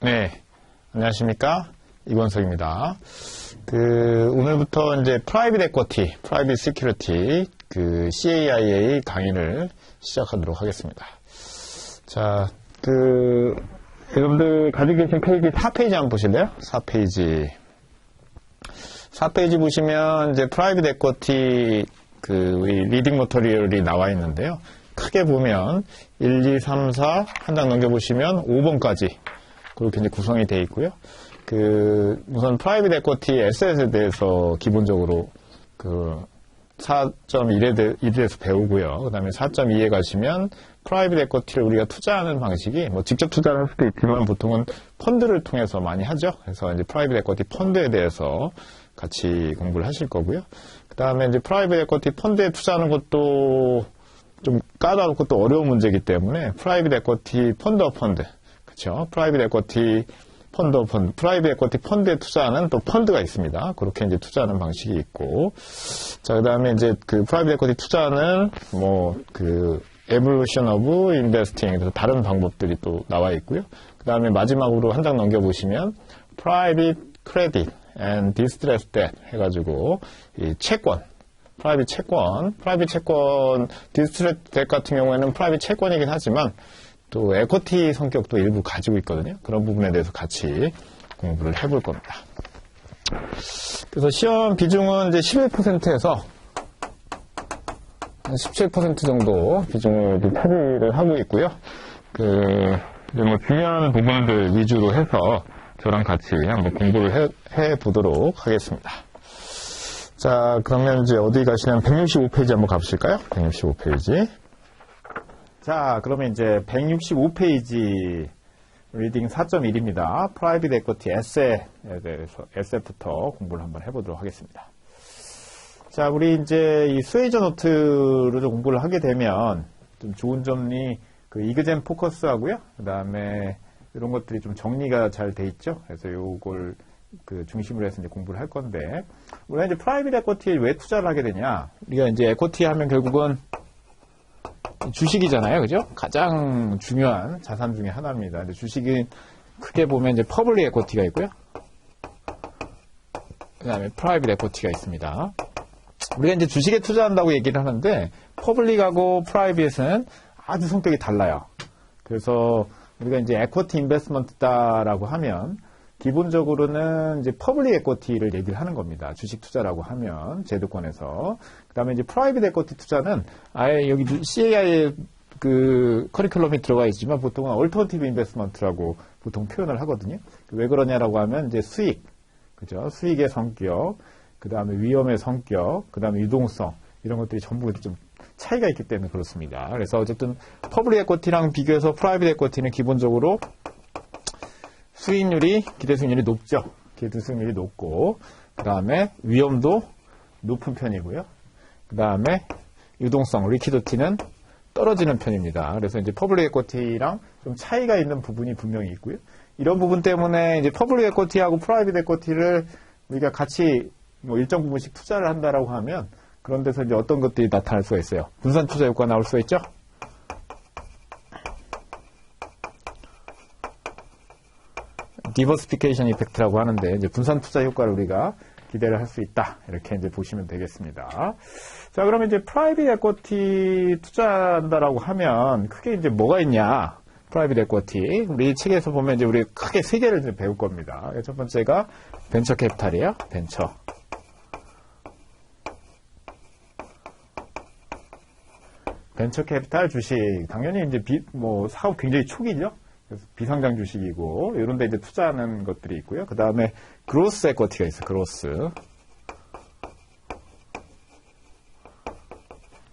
네, 안녕하십니까? 이권석입니다. 오늘부터 이제 프라이빗 에쿼티, 프라이빗 시큐리티, CAIA 강의를 시작하도록 하겠습니다. 자, 여러분들 가지고 계신 페이지 4페이지 한번 보실래요? 4페이지. 4페이지 보시면 이제 프라이빗 에쿼티 우리 리딩 머터리얼이 나와 있는데요. 크게 보면 1, 2, 3, 4 한 장 넘겨보시면 5번까지 그렇게 이제 구성이 되어 있고요. 우선 프라이빗 에쿼티 에셋에 대해서 기본적으로 4.1에 대해서 배우고요. 그 다음에 4.2에 가시면 프라이빗 에쿼티를 우리가 투자하는 방식이 직접 투자를 할 수도 있지만 보통은 펀드를 통해서 많이 하죠. 그래서 이제 프라이빗 에쿼티 펀드에 대해서 같이 공부를 하실 거고요. 그 다음에 이제 프라이빗 에쿼티 펀드에 투자하는 것도 좀 까다롭고 또 어려운 문제이기 때문에 프라이빗 에쿼티 펀드 오브 펀드, 그렇죠? 프라이빗 에쿼티 펀드 오브 펀드, 프라이빗 에쿼티 펀드에 투자하는 또 펀드가 있습니다. 그렇게 이제 투자하는 방식이 있고, 자 그다음에 이제 프라이빗 에쿼티 투자는 에볼루션 오브 인베스팅, 그래서 다른 방법들이 또 나와 있고요. 그다음에 마지막으로 한 장 넘겨 보시면 프라이빗 크레딧 앤 디스트레스 뎃 해가지고 이 채권. 프라이빗 채권, 디스트레스 뎃 같은 경우에는 프라이빗 채권이긴 하지만 또 에쿼티 성격도 일부 가지고 있거든요. 그런 부분에 대해서 같이 공부를 해볼 겁니다. 그래서 시험 비중은 이제 11%에서 한 17% 정도 비중을 차지를 하고 있고요. 중요한 부분들 위주로 해서 저랑 같이 한번 공부를 해 보도록 하겠습니다. 자, 그러면 이제 어디 가시냐면 165페이지 한번 가보실까요? 165페이지. 자, 그러면 이제 165페이지 리딩 4.1입니다. 프라이빗 에쿼티 에셋에 대해서 에셋부터 공부를 한번 해보도록 하겠습니다. 자, 우리 이제 이 스웨이저 노트를 좀 공부를 하게 되면 좀 좋은 점이 이그젠 포커스하고요. 그 다음에 이런 것들이 좀 정리가 잘 돼 있죠. 그래서 요걸 중심으로 해서 이제 공부를 할 건데, 우리가 이제 프라이빗 에쿼티에 왜 투자를 하게 되냐? 우리가 이제 에쿼티 하면 결국은 주식이잖아요. 그죠? 가장 중요한 자산 중에 하나입니다. 근데 주식이 크게 보면 이제 퍼블릭 에쿼티가 있고요. 그 다음에 프라이빗 에쿼티가 있습니다. 우리가 이제 주식에 투자한다고 얘기를 하는데, 퍼블릭하고 프라이빗은 아주 성격이 달라요. 그래서 우리가 이제 에쿼티 인베스트먼트다라고 하면, 기본적으로는 이제 퍼블릭 에쿼티를 얘기를 하는 겁니다. 주식 투자라고 하면 제도권에서. 그다음에 이제 프라이빗 에쿼티 투자는 아예 여기 CAI의 커리큘럼이 들어가 있지만 보통은 얼터너티브 인베스트먼트라고 보통 표현을 하거든요. 왜 그러냐라고 하면 이제 수익, 그죠? 수익의 성격, 그다음에 위험의 성격, 그다음에 유동성 이런 것들이 전부 좀 차이가 있기 때문에 그렇습니다. 그래서 어쨌든 퍼블릭 에쿼티랑 비교해서 프라이빗 에쿼티는 기본적으로 수익률이, 기대 수익률이 높죠. 기대 수익률이 높고, 그 다음에 위험도 높은 편이고요. 그 다음에 유동성, 리퀴디티는 떨어지는 편입니다. 그래서 이제 퍼블릭 에쿼티랑 좀 차이가 있는 부분이 분명히 있고요. 이런 부분 때문에 이제 퍼블릭 에쿼티하고 프라이빗 에쿼티를 우리가 같이 일정 부분씩 투자를 한다라고 하면 그런 데서 이제 어떤 것들이 나타날 수가 있어요. 분산 투자 효과가 나올 수가 있죠. 디버시피케이션 이펙트라고 하는데 이제 분산 투자 효과를 우리가 기대를 할 수 있다. 이렇게 이제 보시면 되겠습니다. 자, 그러면 이제 프라이빗 에쿼티 투자한다라고 하면 크게 이제 뭐가 있냐? 프라이빗 에쿼티. 우리 책에서 보면 이제 우리 크게 세 개를 이제 배울 겁니다. 첫 번째가 벤처 캐피탈이에요. 벤처 캐피탈 주식. 당연히 이제 사업 굉장히 초기죠. 그래서 비상장 주식이고, 이런 데 이제 투자하는 것들이 있고요. 그 다음에 그로스 에쿼티가 있어요.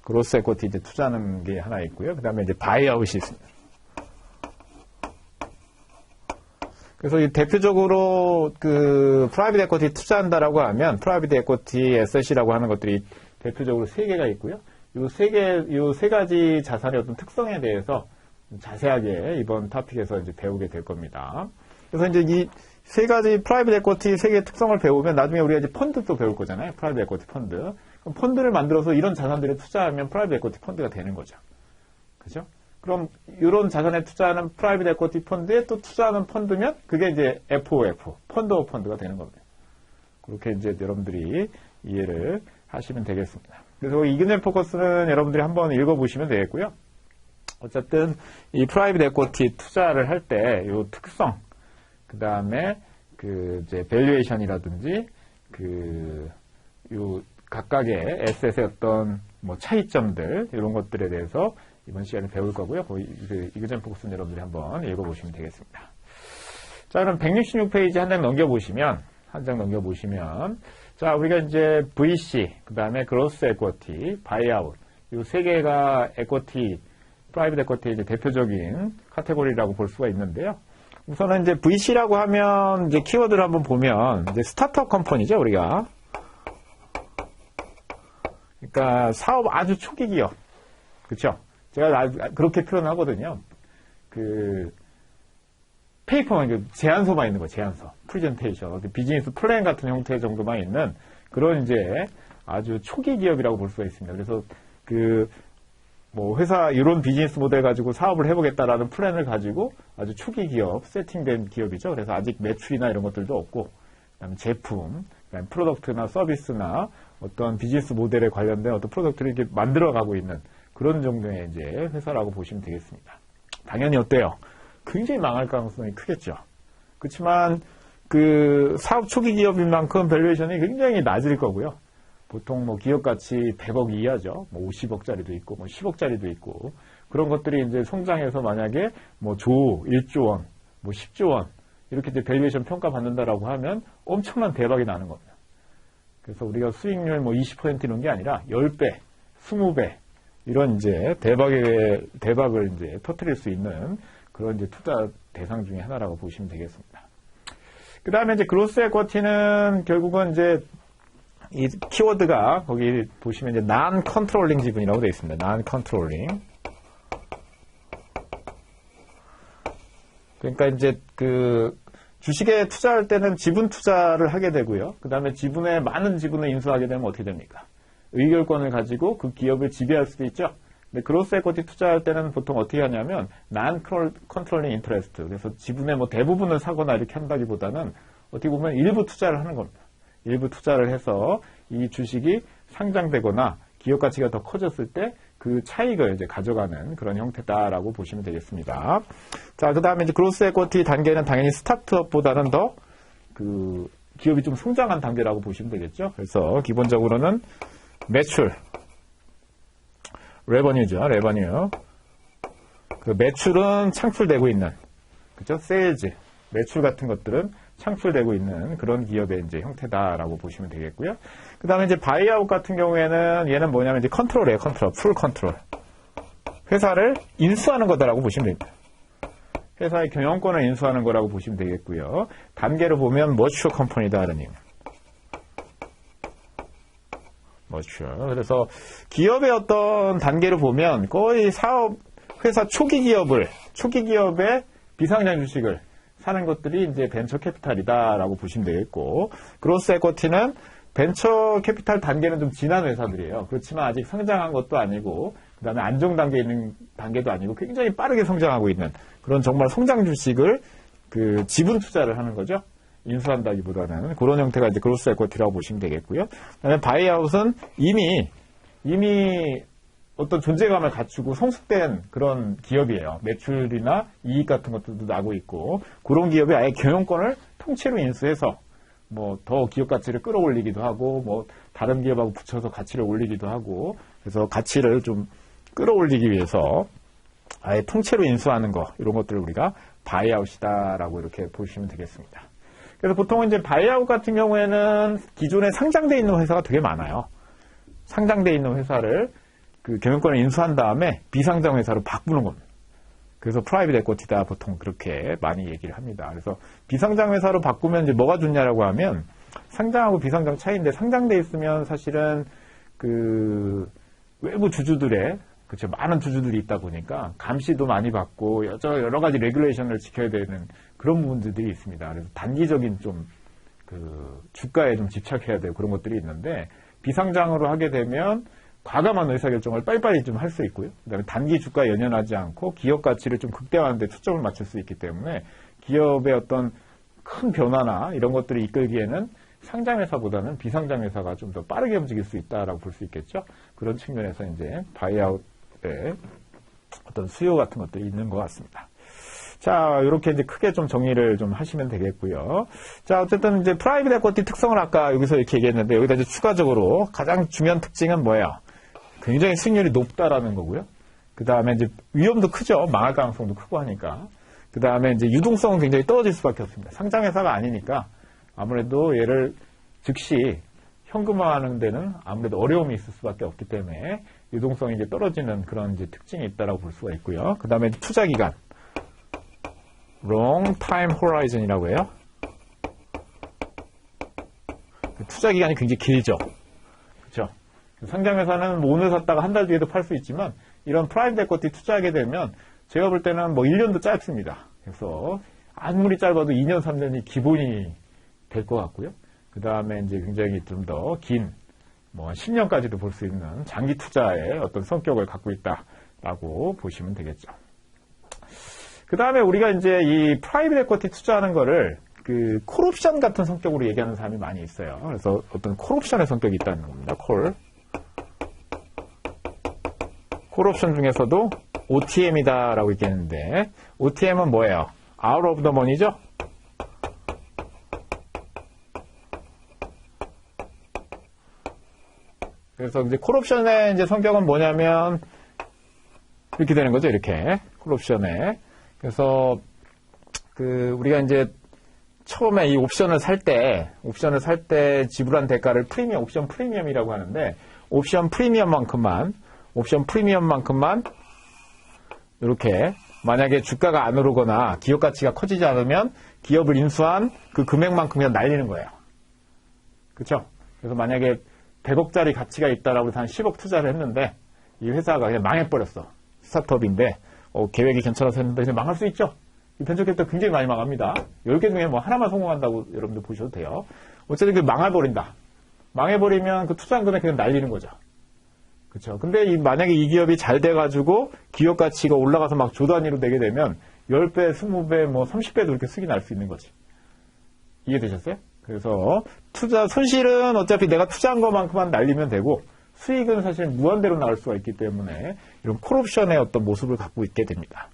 그로스 에쿼티 이제 투자하는 게 하나 있고요. 그 다음에 이제 바이아웃이 있습니다. 그래서 대표적으로 프라이빗 에쿼티 투자한다라고 하면 프라이빗 에쿼티 에셋이라고 하는 것들이 대표적으로 세 개가 있고요. 요 세 가지 자산의 어떤 특성에 대해서 자세하게 이번 토픽에서 이제 배우게 될 겁니다. 그래서 이제 이 세 가지 프라이빗 에쿼티 세 개의 특성을 배우면 나중에 우리가 이제 펀드도 배울 거잖아요. 프라이빗 에쿼티 펀드. 그럼 펀드를 만들어서 이런 자산들에 투자하면 프라이빗 에쿼티 펀드가 되는 거죠. 그죠? 그럼 이런 자산에 투자하는 프라이빗 에쿼티 펀드에 또 투자하는 펀드면 그게 이제 FOF, 펀드 오브 펀드가 되는 겁니다. 그렇게 이제 여러분들이 이해를 하시면 되겠습니다. 그래서 이그젠 포커스는 여러분들이 한번 읽어보시면 되겠고요. 어쨌든 이 프라이빗 에쿼티 투자를 할 때 요 특성, 그 다음에 그 이제 밸류에이션이라든지 요 각각의 에셋의 어떤 뭐 차이점들 이런 것들에 대해서 이번 시간에 배울 거고요. 이그젠 포커스는 여러분들이 한번 읽어보시면 되겠습니다. 자, 그럼 166페이지 한 장 넘겨보시면 자, 우리가 이제 VC, 그 다음에 그로스 에쿼티, 바이아웃 이 세 개가 에쿼티, 프라이빗 에쿼티의 이제 대표적인 카테고리라고 볼 수가 있는데요. 우선은 이제 VC라고 하면 이제 키워드를 한번 보면 이제 스타트업 컴퍼니죠, 우리가. 그러니까 사업 아주 초기 기업. 그렇죠? 제가 그렇게 표현하거든요. 페이퍼만, 제안서만 있는 거, 제안서. 프레젠테이션. 비즈니스 플랜 같은 형태 정도만 있는 그런 이제 아주 초기 기업이라고 볼 수가 있습니다. 그래서 뭐 회사 이런 비즈니스 모델 가지고 사업을 해보겠다라는 플랜을 가지고 아주 초기 기업, 세팅된 기업이죠. 그래서 아직 매출이나 이런 것들도 없고, 그다음에 제품, 그다음에 프로덕트나 서비스나 어떤 비즈니스 모델에 관련된 어떤 프로덕트를 이렇게 만들어가고 있는 그런 정도의 이제 회사라고 보시면 되겠습니다. 당연히 어때요? 굉장히 망할 가능성이 크겠죠. 그렇지만 사업 초기 기업인 만큼 밸류에이션이 굉장히 낮을 거고요. 보통 뭐 기업 가치 100억 이하죠. 뭐 50억짜리도 있고, 뭐 10억짜리도 있고, 그런 것들이 이제 성장해서 만약에 뭐 1조 원, 뭐 10조 원, 이렇게 이제 밸류에이션 평가받는다라고 하면 엄청난 대박이 나는 겁니다. 그래서 우리가 수익률 뭐 20% 이런 게 아니라 10배, 20배, 이런 이제 대박을 이제 터뜨릴 수 있는 그런 이제 투자 대상 중에 하나라고 보시면 되겠습니다. 그 다음에 이제 그로스 에쿼티는 결국은 이제 이 키워드가 거기 보시면 이제 non controlling 지분이라고 되어 있습니다. non controlling. 그러니까 이제 주식에 투자할 때는 지분 투자를 하게 되고요. 그 다음에 많은 지분을 인수하게 되면 어떻게 됩니까? 의결권을 가지고 그 기업을 지배할 수도 있죠. 근데 그로스 에쿼티 투자할 때는 보통 어떻게 하냐면 non controlling interest. 그래서 지분의 뭐 대부분을 사거나 이렇게 한다기보다는 어떻게 보면 일부 투자를 하는 겁니다. 일부 투자를 해서 이 주식이 상장되거나 기업 가치가 더 커졌을 때 그 차익을 이제 가져가는 그런 형태다라고 보시면 되겠습니다. 자, 그 다음에 이제 그로스 에쿼티 단계는 당연히 스타트업보다는 더 기업이 좀 성장한 단계라고 보시면 되겠죠. 그래서 기본적으로는 매출, 레버뉴죠, 레버뉴. 매출은 창출되고 있는, 그죠? 세일즈, 매출 같은 것들은 창출되고 있는 그런 기업의 이제 형태다라고 보시면 되겠고요. 그 다음에 이제 바이아웃 같은 경우에는 얘는 뭐냐면 이제 컨트롤이에요, 풀 컨트롤. 회사를 인수하는 거다라고 보시면 됩니다. 회사의 경영권을 인수하는 거라고 보시면 되겠고요. 단계를 보면 머추어 컴퍼니다라는 얘기. 머추어. 그래서 기업의 어떤 단계를 보면 거의 회사 초기 기업의 비상장 주식을 사는 것들이 이제 벤처 캐피탈이다라고 보시면 되겠고, 그로스 에쿼티는 벤처 캐피탈 단계는 좀 지난 회사들이에요. 그렇지만 아직 성장한 것도 아니고, 그 다음에 안정 단계에 있는 단계도 아니고, 굉장히 빠르게 성장하고 있는 그런 정말 성장 주식을 지분 투자를 하는 거죠. 인수한다기보다는 그런 형태가 이제 그로스 에쿼티라고 보시면 되겠고요. 그다음에 바이아웃은 이미 어떤 존재감을 갖추고 성숙된 그런 기업이에요. 매출이나 이익 같은 것들도 나고 있고, 그런 기업이 아예 경영권을 통째로 인수해서 뭐 더 기업 가치를 끌어올리기도 하고, 뭐 다른 기업하고 붙여서 가치를 올리기도 하고, 그래서 가치를 좀 끌어올리기 위해서 아예 통째로 인수하는 거, 이런 것들을 우리가 바이아웃이다라고 이렇게 보시면 되겠습니다. 그래서 보통 이제 바이아웃 같은 경우에는 기존에 상장되어 있는 회사가 되게 많아요. 상장되어 있는 회사를 경영권을 인수한 다음에 비상장 회사로 바꾸는 겁니다. 그래서 프라이빗 에쿼티다 보통 그렇게 많이 얘기를 합니다. 그래서 비상장 회사로 바꾸면 이제 뭐가 좋냐라고 하면 상장하고 비상장 차이인데, 상장돼 있으면 사실은 외부 주주들의 그렇죠, 많은 주주들이 있다 보니까 감시도 많이 받고 여러 가지 레귤레이션을 지켜야 되는 그런 부분들이 있습니다. 그래서 단기적인 좀 주가에 좀 집착해야 되고 그런 것들이 있는데, 비상장으로 하게 되면 과감한 의사결정을 빨리빨리 좀 할 수 있고요. 그다음에 단기 주가에 연연하지 않고 기업 가치를 좀 극대화하는 데 초점을 맞출 수 있기 때문에 기업의 어떤 큰 변화나 이런 것들을 이끌기에는 상장회사보다는 비상장회사가 좀 더 빠르게 움직일 수 있다라고 볼 수 있겠죠. 그런 측면에서 이제 바이아웃의 어떤 수요 같은 것들이 있는 것 같습니다. 자, 이렇게 이제 크게 좀 정리를 좀 하시면 되겠고요. 자, 어쨌든 이제 프라이빗 에쿼티 특성을 아까 여기서 이렇게 얘기했는데 여기다 이제 추가적으로 가장 중요한 특징은 뭐예요? 굉장히 수익률이 높다라는 거고요. 그 다음에 이제 위험도 크죠. 망할 가능성도 크고 하니까. 그 다음에 이제 유동성은 굉장히 떨어질 수밖에 없습니다. 상장회사가 아니니까 아무래도 얘를 즉시 현금화하는 데는 아무래도 어려움이 있을 수밖에 없기 때문에 유동성이 이제 떨어지는 그런 이제 특징이 있다라고 볼 수가 있고요. 그 다음에 투자 기간. long time horizon이라고 해요. 투자 기간이 굉장히 길죠. 그렇죠? 상장회사는 뭐 오늘 샀다가 한 달 뒤에도 팔 수 있지만 이런 프라이빗 에쿼티 투자하게 되면 제가 볼 때는 뭐 1년도 짧습니다. 그래서 아무리 짧아도 2년, 3년이 기본이 될 것 같고요. 그 다음에 이제 굉장히 좀 더 긴, 뭐 10년까지도 볼 수 있는 장기 투자의 어떤 성격을 갖고 있다라고 보시면 되겠죠. 그 다음에 우리가 이제 이 프라이빗 에쿼티 투자하는 거를 그 콜옵션 같은 성격으로 얘기하는 사람이 많이 있어요. 그래서 어떤 콜옵션의 성격이 있다는 겁니다. 콜옵션 중에서도 OTM이다라고 얘기했는데 OTM은 뭐예요? Out of the money죠? 그래서 이제 콜옵션의 이제 성격은 뭐냐면 이렇게 되는 거죠. 이렇게 콜옵션에. 그래서 그 우리가 이제 처음에 이 옵션을 살 때 지불한 대가를 옵션 프리미엄이라고 하는데 옵션 프리미엄만큼만 이렇게 만약에 주가가 안 오르거나 기업 가치가 커지지 않으면 기업을 인수한 그 금액만큼 그냥 날리는 거예요. 그렇죠? 그래서 만약에 100억짜리 가치가 있다라고 해서 한 10억 투자를 했는데 이 회사가 그냥 망해버렸어. 스타트업인데 계획이 괜찮아서 했는데 그냥 망할 수 있죠. 이 벤처캐피탈 굉장히 많이 망합니다. 10개 중에 뭐 하나만 성공한다고 여러분들 보셔도 돼요. 어쨌든 그 망해버린다. 망해버리면 그 투자한 금액 그냥 날리는 거죠. 그렇죠. 근데 만약에 이 기업이 잘 돼가지고 기업 가치가 올라가서 막 조 단위로 되게 되면 10배, 20배, 뭐 30배도 이렇게 수익이 날 수 있는 거지. 이해되셨어요? 그래서 투자 손실은 어차피 내가 투자한 것만큼만 날리면 되고 수익은 사실 무한대로 나올 수가 있기 때문에 이런 콜옵션의 어떤 모습을 갖고 있게 됩니다.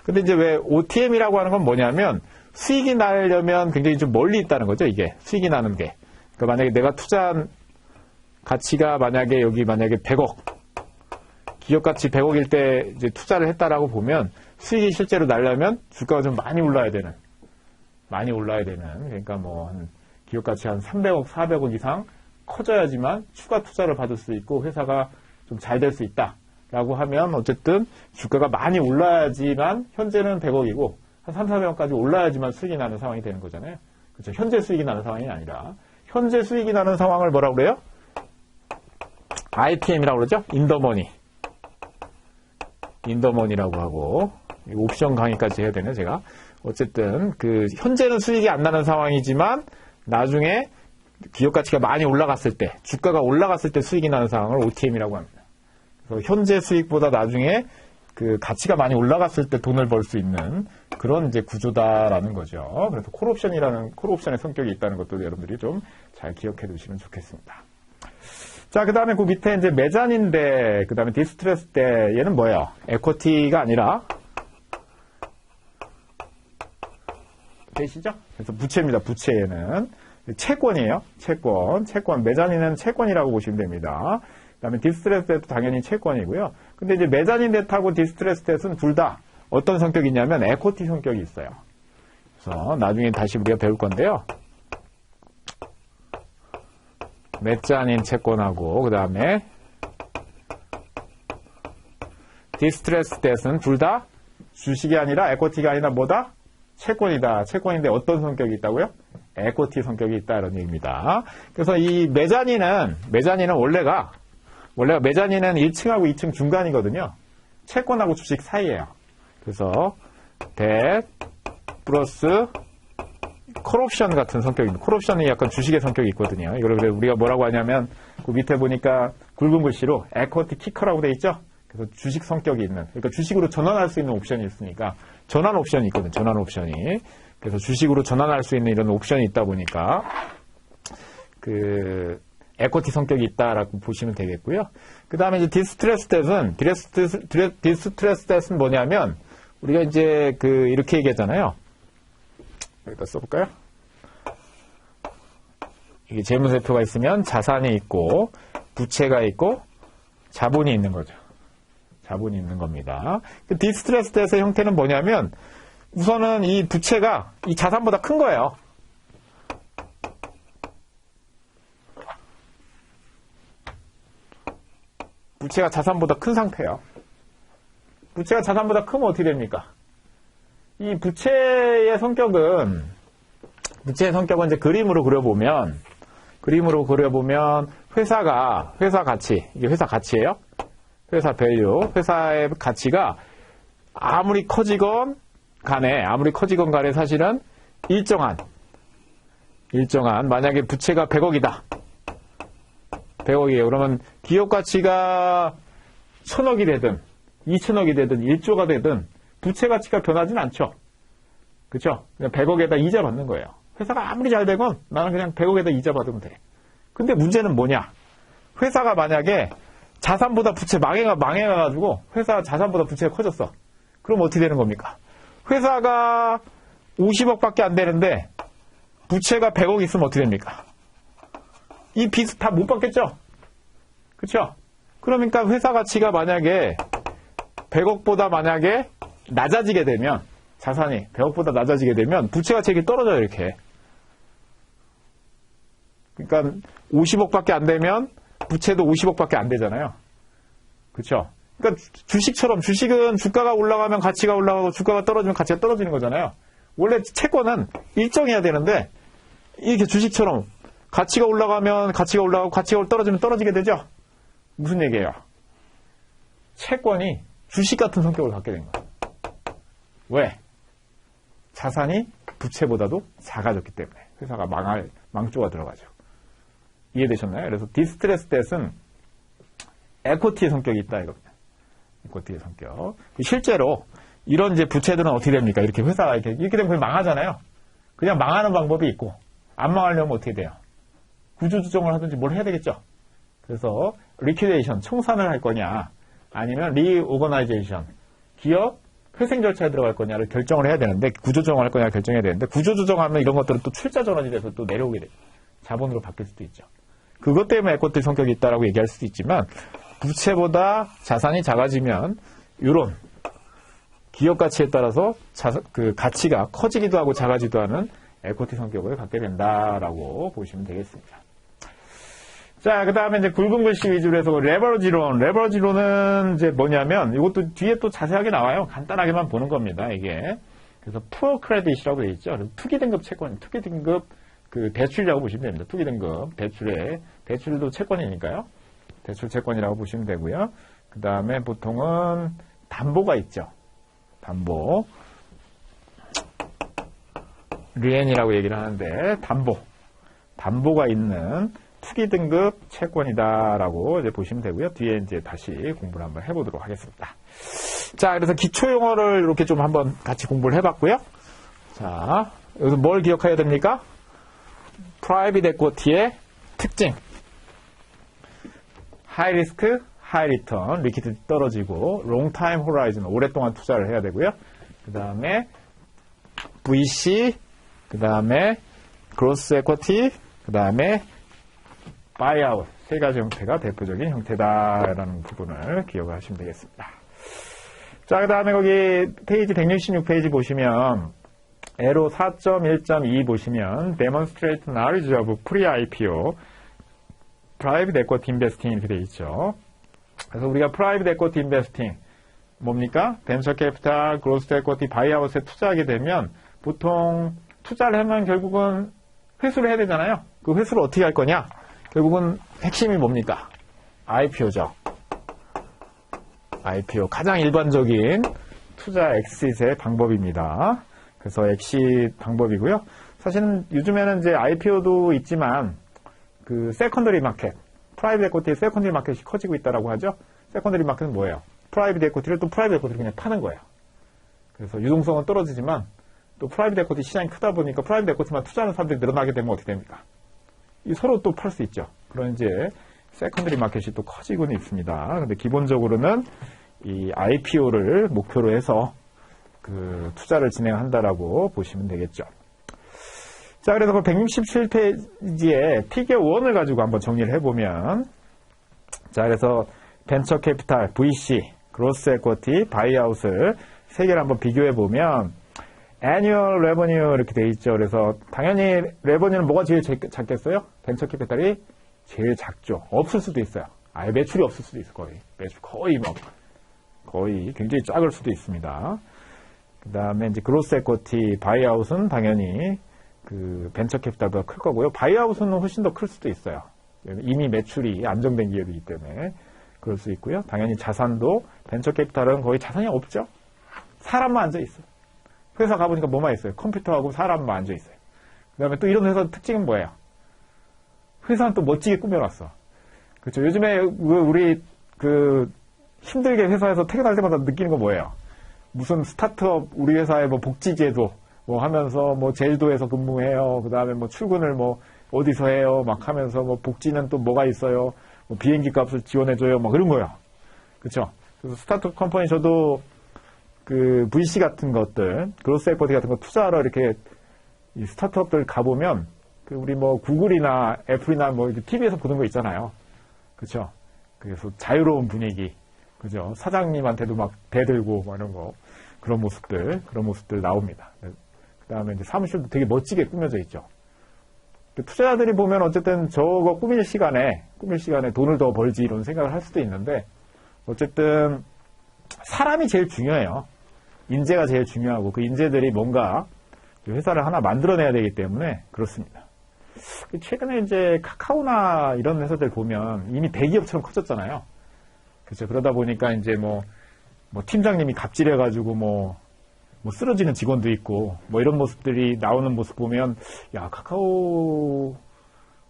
근데 이제 왜 OTM이라고 하는 건 뭐냐면 수익이 나려면 굉장히 좀 멀리 있다는 거죠. 이게 수익이 나는 게. 그러니까 만약에 내가 투자한 가치가 만약에 100억 기업 가치 100억일 때 이제 투자를 했다라고 보면 수익이 실제로 나려면 주가가 좀 많이 올라야 되는 그러니까 뭐 한 기업 가치 한 300억, 400억 이상 커져야지만 추가 투자를 받을 수 있고 회사가 좀 잘 될 수 있다라고 하면 어쨌든 주가가 많이 올라야지만 현재는 100억이고 한 3, 400억까지 올라야지만 수익이 나는 상황이 되는 거잖아요. 그렇죠. 현재 수익이 나는 상황이 아니라 현재 수익이 나는 상황을 뭐라고 그래요? ITM이라고 그러죠? 인더머니라고 하고 옵션 강의까지 해야 되네 제가. 어쨌든 그 현재는 수익이 안 나는 상황이지만 나중에 기업 가치가 많이 올라갔을 때 주가가 올라갔을 때 수익이 나는 상황을 OTM이라고 합니다. 그래서 현재 수익보다 나중에 그 가치가 많이 올라갔을 때 돈을 벌 수 있는 그런 이제 구조다라는 거죠. 그래서 콜옵션의 성격이 있다는 것도 여러분들이 좀 잘 기억해 두시면 좋겠습니다. 자, 그 다음에 그 밑에 이제 메자닌데, 그 다음에 디스트레스 때, 얘는 뭐예요? 에쿼티가 아니라, 되시죠? 그래서 부채입니다. 부채 얘는. 채권이에요. 채권. 메자닌은 채권이라고 보시면 됩니다. 그 다음에 디스트레스 데트도 당연히 채권이고요. 근데 이제 메자닌 데트하고 디스트레스 데트는 둘 다 어떤 성격이 있냐면 에쿼티 성격이 있어요. 그래서 나중에 다시 우리가 배울 건데요. 메자닌 채권하고 그 다음에 디스트레스 데트는 둘 다 주식이 아니라 에쿼티가 아니라 뭐다? 채권이다. 채권인데 어떤 성격이 있다고요? 에쿼티 성격이 있다 이런 얘기입니다. 그래서 이 메자닌은 원래가 메자닌은 1층하고 2층 중간이거든요. 채권하고 주식 사이예요. 그래서 데트 플러스 콜옵션 같은 성격입니다. 콜옵션이 약간 주식의 성격이 있거든요. 이걸 우리가 뭐라고 하냐면 그 밑에 보니까 굵은 글씨로 equity kicker라고 돼 있죠. 그래서 주식 성격이 있는, 그러니까 주식으로 전환할 수 있는 옵션이 있으니까 전환 옵션이 있거든. 전환 옵션이. 그래서 주식으로 전환할 수 있는 이런 옵션이 있다 보니까 그 에쿼티 성격이 있다라고 보시면 되겠고요. 그 다음에 이제 디스트레스 댓은 뭐냐면 우리가 이제 그 이렇게 얘기하잖아요. 여기다 써볼까요? 이게 재무제표가 있으면 자산이 있고 부채가 있고 자본이 있는 거죠. 자본이 있는 겁니다. 그 디스트레스 댓의 형태는 뭐냐면 우선은 이 부채가 이 자산보다 큰 거예요. 부채가 자산보다 큰 상태예요. 부채가 자산보다 크면 어떻게 됩니까? 이 부채의 성격은 이제 그림으로 그려보면 회사 가치, 이게 회사 가치예요. 회사 밸류, 회사의 가치가 아무리 커지건 간에 사실은 일정한 만약에 부채가 100억이다. 100억이에요. 그러면 기업 가치가 1000억이 되든 2000억이 되든 1조가 되든 부채 가치가 변하진 않죠. 그렇죠? 그냥 100억에다 이자 받는 거예요. 회사가 아무리 잘 되건 나는 그냥 100억에다 이자 받으면 돼. 근데 문제는 뭐냐? 회사가 만약에 자산보다 부채 망해가지고 회사 자산보다 부채가 커졌어. 그럼 어떻게 되는 겁니까? 회사가 50억밖에 안 되는데 부채가 100억 있으면 어떻게 됩니까? 이 빚 다 못 받겠죠? 그렇죠? 그러니까 회사 가치가 만약에 100억보다 만약에 낮아지게 되면 자산이 100억보다 낮아지게 되면 부채 가치가 떨어져요. 이렇게. 그러니까 50억밖에 안 되면 부채도 50억밖에 안 되잖아요. 그렇죠? 그러니까 주식처럼 주식은 주가가 올라가면 가치가 올라가고 주가가 떨어지면 가치가 떨어지는 거잖아요. 원래 채권은 일정해야 되는데 이렇게 주식처럼 가치가 올라가면 가치가 올라가고 가치가 떨어지면 떨어지게 되죠. 무슨 얘기예요? 채권이 주식 같은 성격을 갖게 된 거예요. 왜? 자산이 부채보다도 작아졌기 때문에 회사가 망조가 들어가죠. 이해되셨나요? 그래서 디스트레스 댓은 에쿼티의 성격이 있다 이겁니다. 에쿼티의 성격. 실제로 이런 이제 부채들은 어떻게 됩니까? 이렇게 회사가 이렇게 되면 거의 망하잖아요. 그냥 망하는 방법이 있고 안 망하려면 어떻게 돼요? 구조조정을 하든지 뭘 해야 되겠죠. 그래서 리퀴데이션, 청산을 할 거냐 아니면 리오거나이제이션, 기업 회생 절차에 들어갈 거냐를 결정을 해야 되는데 구조조정을 할 거냐 결정해야 되는데 구조조정하면 이런 것들은 또 출자 전환이 돼서 또 내려오게 돼요. 자본으로 바뀔 수도 있죠. 그것 때문에 에쿼티 성격이 있다라고 얘기할 수도 있지만 부채보다 자산이 작아지면 이런 기업 가치에 따라서 그 가치가 커지기도 하고 작아지기도 하는 에쿼티 성격을 갖게 된다라고 보시면 되겠습니다. 자, 그 다음에 이제 굵은 글씨 위주로 해서 레버리지론. 레버리지론은 이제 뭐냐면 이것도 뒤에 또 자세하게 나와요. 간단하게만 보는 겁니다, 이게. 그래서 푸어 크레딧이라고 되어 있죠. 투기 등급 채권, 투기 등급 그 대출이라고 보시면 됩니다. 투기 등급 대출도 채권이니까요. 대출 채권이라고 보시면 되고요. 그 다음에 보통은 담보가 있죠. 담보. 리엔이라고 얘기를 하는데 담보가 있는 투기 등급 채권이다라고 이제 보시면 되고요. 뒤에 이제 다시 공부를 한번 해보도록 하겠습니다. 자, 그래서 기초 용어를 이렇게 좀 한번 같이 공부를 해봤고요. 자, 여기서 뭘 기억해야 됩니까? 프라이빗 에쿼티의 특징. 하이 리스크, 하이 리턴, 리퀴디티 떨어지고, 롱 타임 호라이즌, 오랫동안 투자를 해야 되고요. 그 다음에 VC, 그 다음에 그로스 에쿼티, 그 다음에 바이아웃, 세 가지 형태가 대표적인 형태다라는 부분을 기억하시면 되겠습니다. 자, 그 다음에 거기 페이지 166페이지 보시면 에로 4.1.2 보시면 Demonstrate knowledge of pre-IPO Private Equity Investing 이렇게 되어 있죠. 그래서 우리가 Private Equity Investing 뭡니까? 벤처 캐피탈, 그로스 에쿼티, 바이아웃에 투자하게 되면 보통 투자를 하면 결국은 회수를 해야 되잖아요. 그 회수를 어떻게 할 거냐? 결국은 핵심이 뭡니까? IPO죠. IPO. 가장 일반적인 투자 엑시트의 방법입니다. 그래서 엑시트 방법이고요. 사실은 요즘에는 이제 IPO도 있지만 그 세컨더리 마켓, 프라이빗 에코티의 세컨더리 마켓이 커지고 있다라고 하죠. 세컨더리 마켓은 뭐예요? 프라이빗 에코티를 또 프라이빗 에코티를 그냥 파는 거예요. 그래서 유동성은 떨어지지만 또 프라이빗 에코티 시장이 크다 보니까 프라이빗 에코티만 투자하는 사람들이 늘어나게 되면 어떻게 됩니까? 이 서로 또 팔 수 있죠. 그런 이제 세컨더리 마켓이 또 커지고는 있습니다. 근데 기본적으로는 이 IPO를 목표로 해서 그 투자를 진행한다라고 보시면 되겠죠. 자, 그래서 그 167페이지에 피겨 1을 가지고 한번 정리를 해보면, 자, 그래서 벤처 캐피탈, VC, 그로스 에쿼티, 바이아웃을 세 개를 한번 비교해보면, annual revenue 이렇게 돼 있죠. 그래서 당연히 레버뉴는 뭐가 제일 작겠어요? 벤처 캐피탈이 제일 작죠. 없을 수도 있어요. 아예 매출이 없을 수도 있어요. 거의. 매출 거의 굉장히 작을 수도 있습니다. 그 다음에 이제 그로스 에쿼티, 바이아웃은 당연히 그 벤처 캐피탈보다 클 거고요. 바이아웃은 훨씬 더 클 수도 있어요. 이미 매출이 안정된 기업이기 때문에 그럴 수 있고요. 당연히 자산도 벤처 캐피탈은 거의 자산이 없죠. 사람만 앉아 있어요. 회사 가보니까 뭐만 있어요? 컴퓨터하고 사람만 앉아 있어요. 그 다음에 또 이런 회사 특징은 뭐예요? 회사는 또 멋지게 꾸며놨어. 그렇죠. 요즘에 우리 힘들게 회사에서 퇴근할 때마다 느끼는 거 뭐예요? 무슨 스타트업 우리 회사의 뭐 복지제도 뭐 하면서 뭐 제주도에서 근무해요. 그 다음에 뭐 출근을 뭐 어디서 해요. 막 하면서 뭐 복지는 또 뭐가 있어요. 뭐 비행기 값을 지원해줘요. 막 그런 거예요. 그렇죠. 그래서 스타트업 컴퍼니 저도 그 VC 같은 것들, 그로스 에쿼티 같은 거 투자하러 이렇게 이 스타트업들 가보면 그 우리 뭐 구글이나 애플이나 뭐 TV에서 보는 거 있잖아요. 그렇죠. 그래서 자유로운 분위기, 그죠. 사장님한테도 막 대들고 뭐 이런 거 그런 모습들 나옵니다. 그 다음에 이제 사무실도 되게 멋지게 꾸며져 있죠. 투자자들이 보면 어쨌든 저거 꾸밀 시간에 돈을 더 벌지 이런 생각을 할 수도 있는데 어쨌든 사람이 제일 중요해요. 인재가 제일 중요하고 그 인재들이 뭔가 회사를 하나 만들어내야 되기 때문에 그렇습니다. 최근에 이제 카카오나 이런 회사들 보면 이미 대기업처럼 커졌잖아요. 그렇죠. 그러다 보니까 이제 뭐 팀장님이 갑질해가지고 뭐 쓰러지는 직원도 있고 뭐 이런 모습들이 나오는 모습 보면 야 카카오라고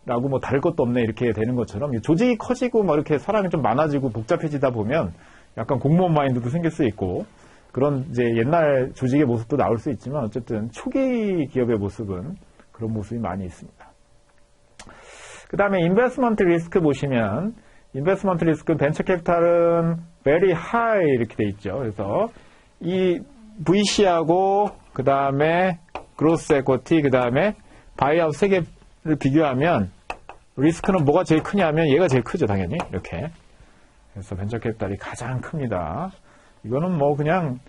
뭐 다를 것도 없네 이렇게 되는 것처럼 조직이 커지고 뭐 이렇게 사람이 좀 많아지고 복잡해지다 보면 약간 공무원 마인드도 생길 수 있고 그런 이제 옛날 조직의 모습도 나올 수 있지만 어쨌든 초기 기업의 모습은 그런 모습이 많이 있습니다. 그 다음에 인베스트먼트 리스크 보시면 인베스트먼트 리스크 벤처 캐피탈은 very high 이렇게 돼 있죠. 그래서 이 VC하고 그 다음에 그로스 에쿼티 그 다음에 바이아웃 세 개를 비교하면 리스크는 뭐가 제일 크냐면 얘가 제일 크죠. 당연히 이렇게. 그래서 벤처 캐피탈이 가장 큽니다. 이거는 뭐 그냥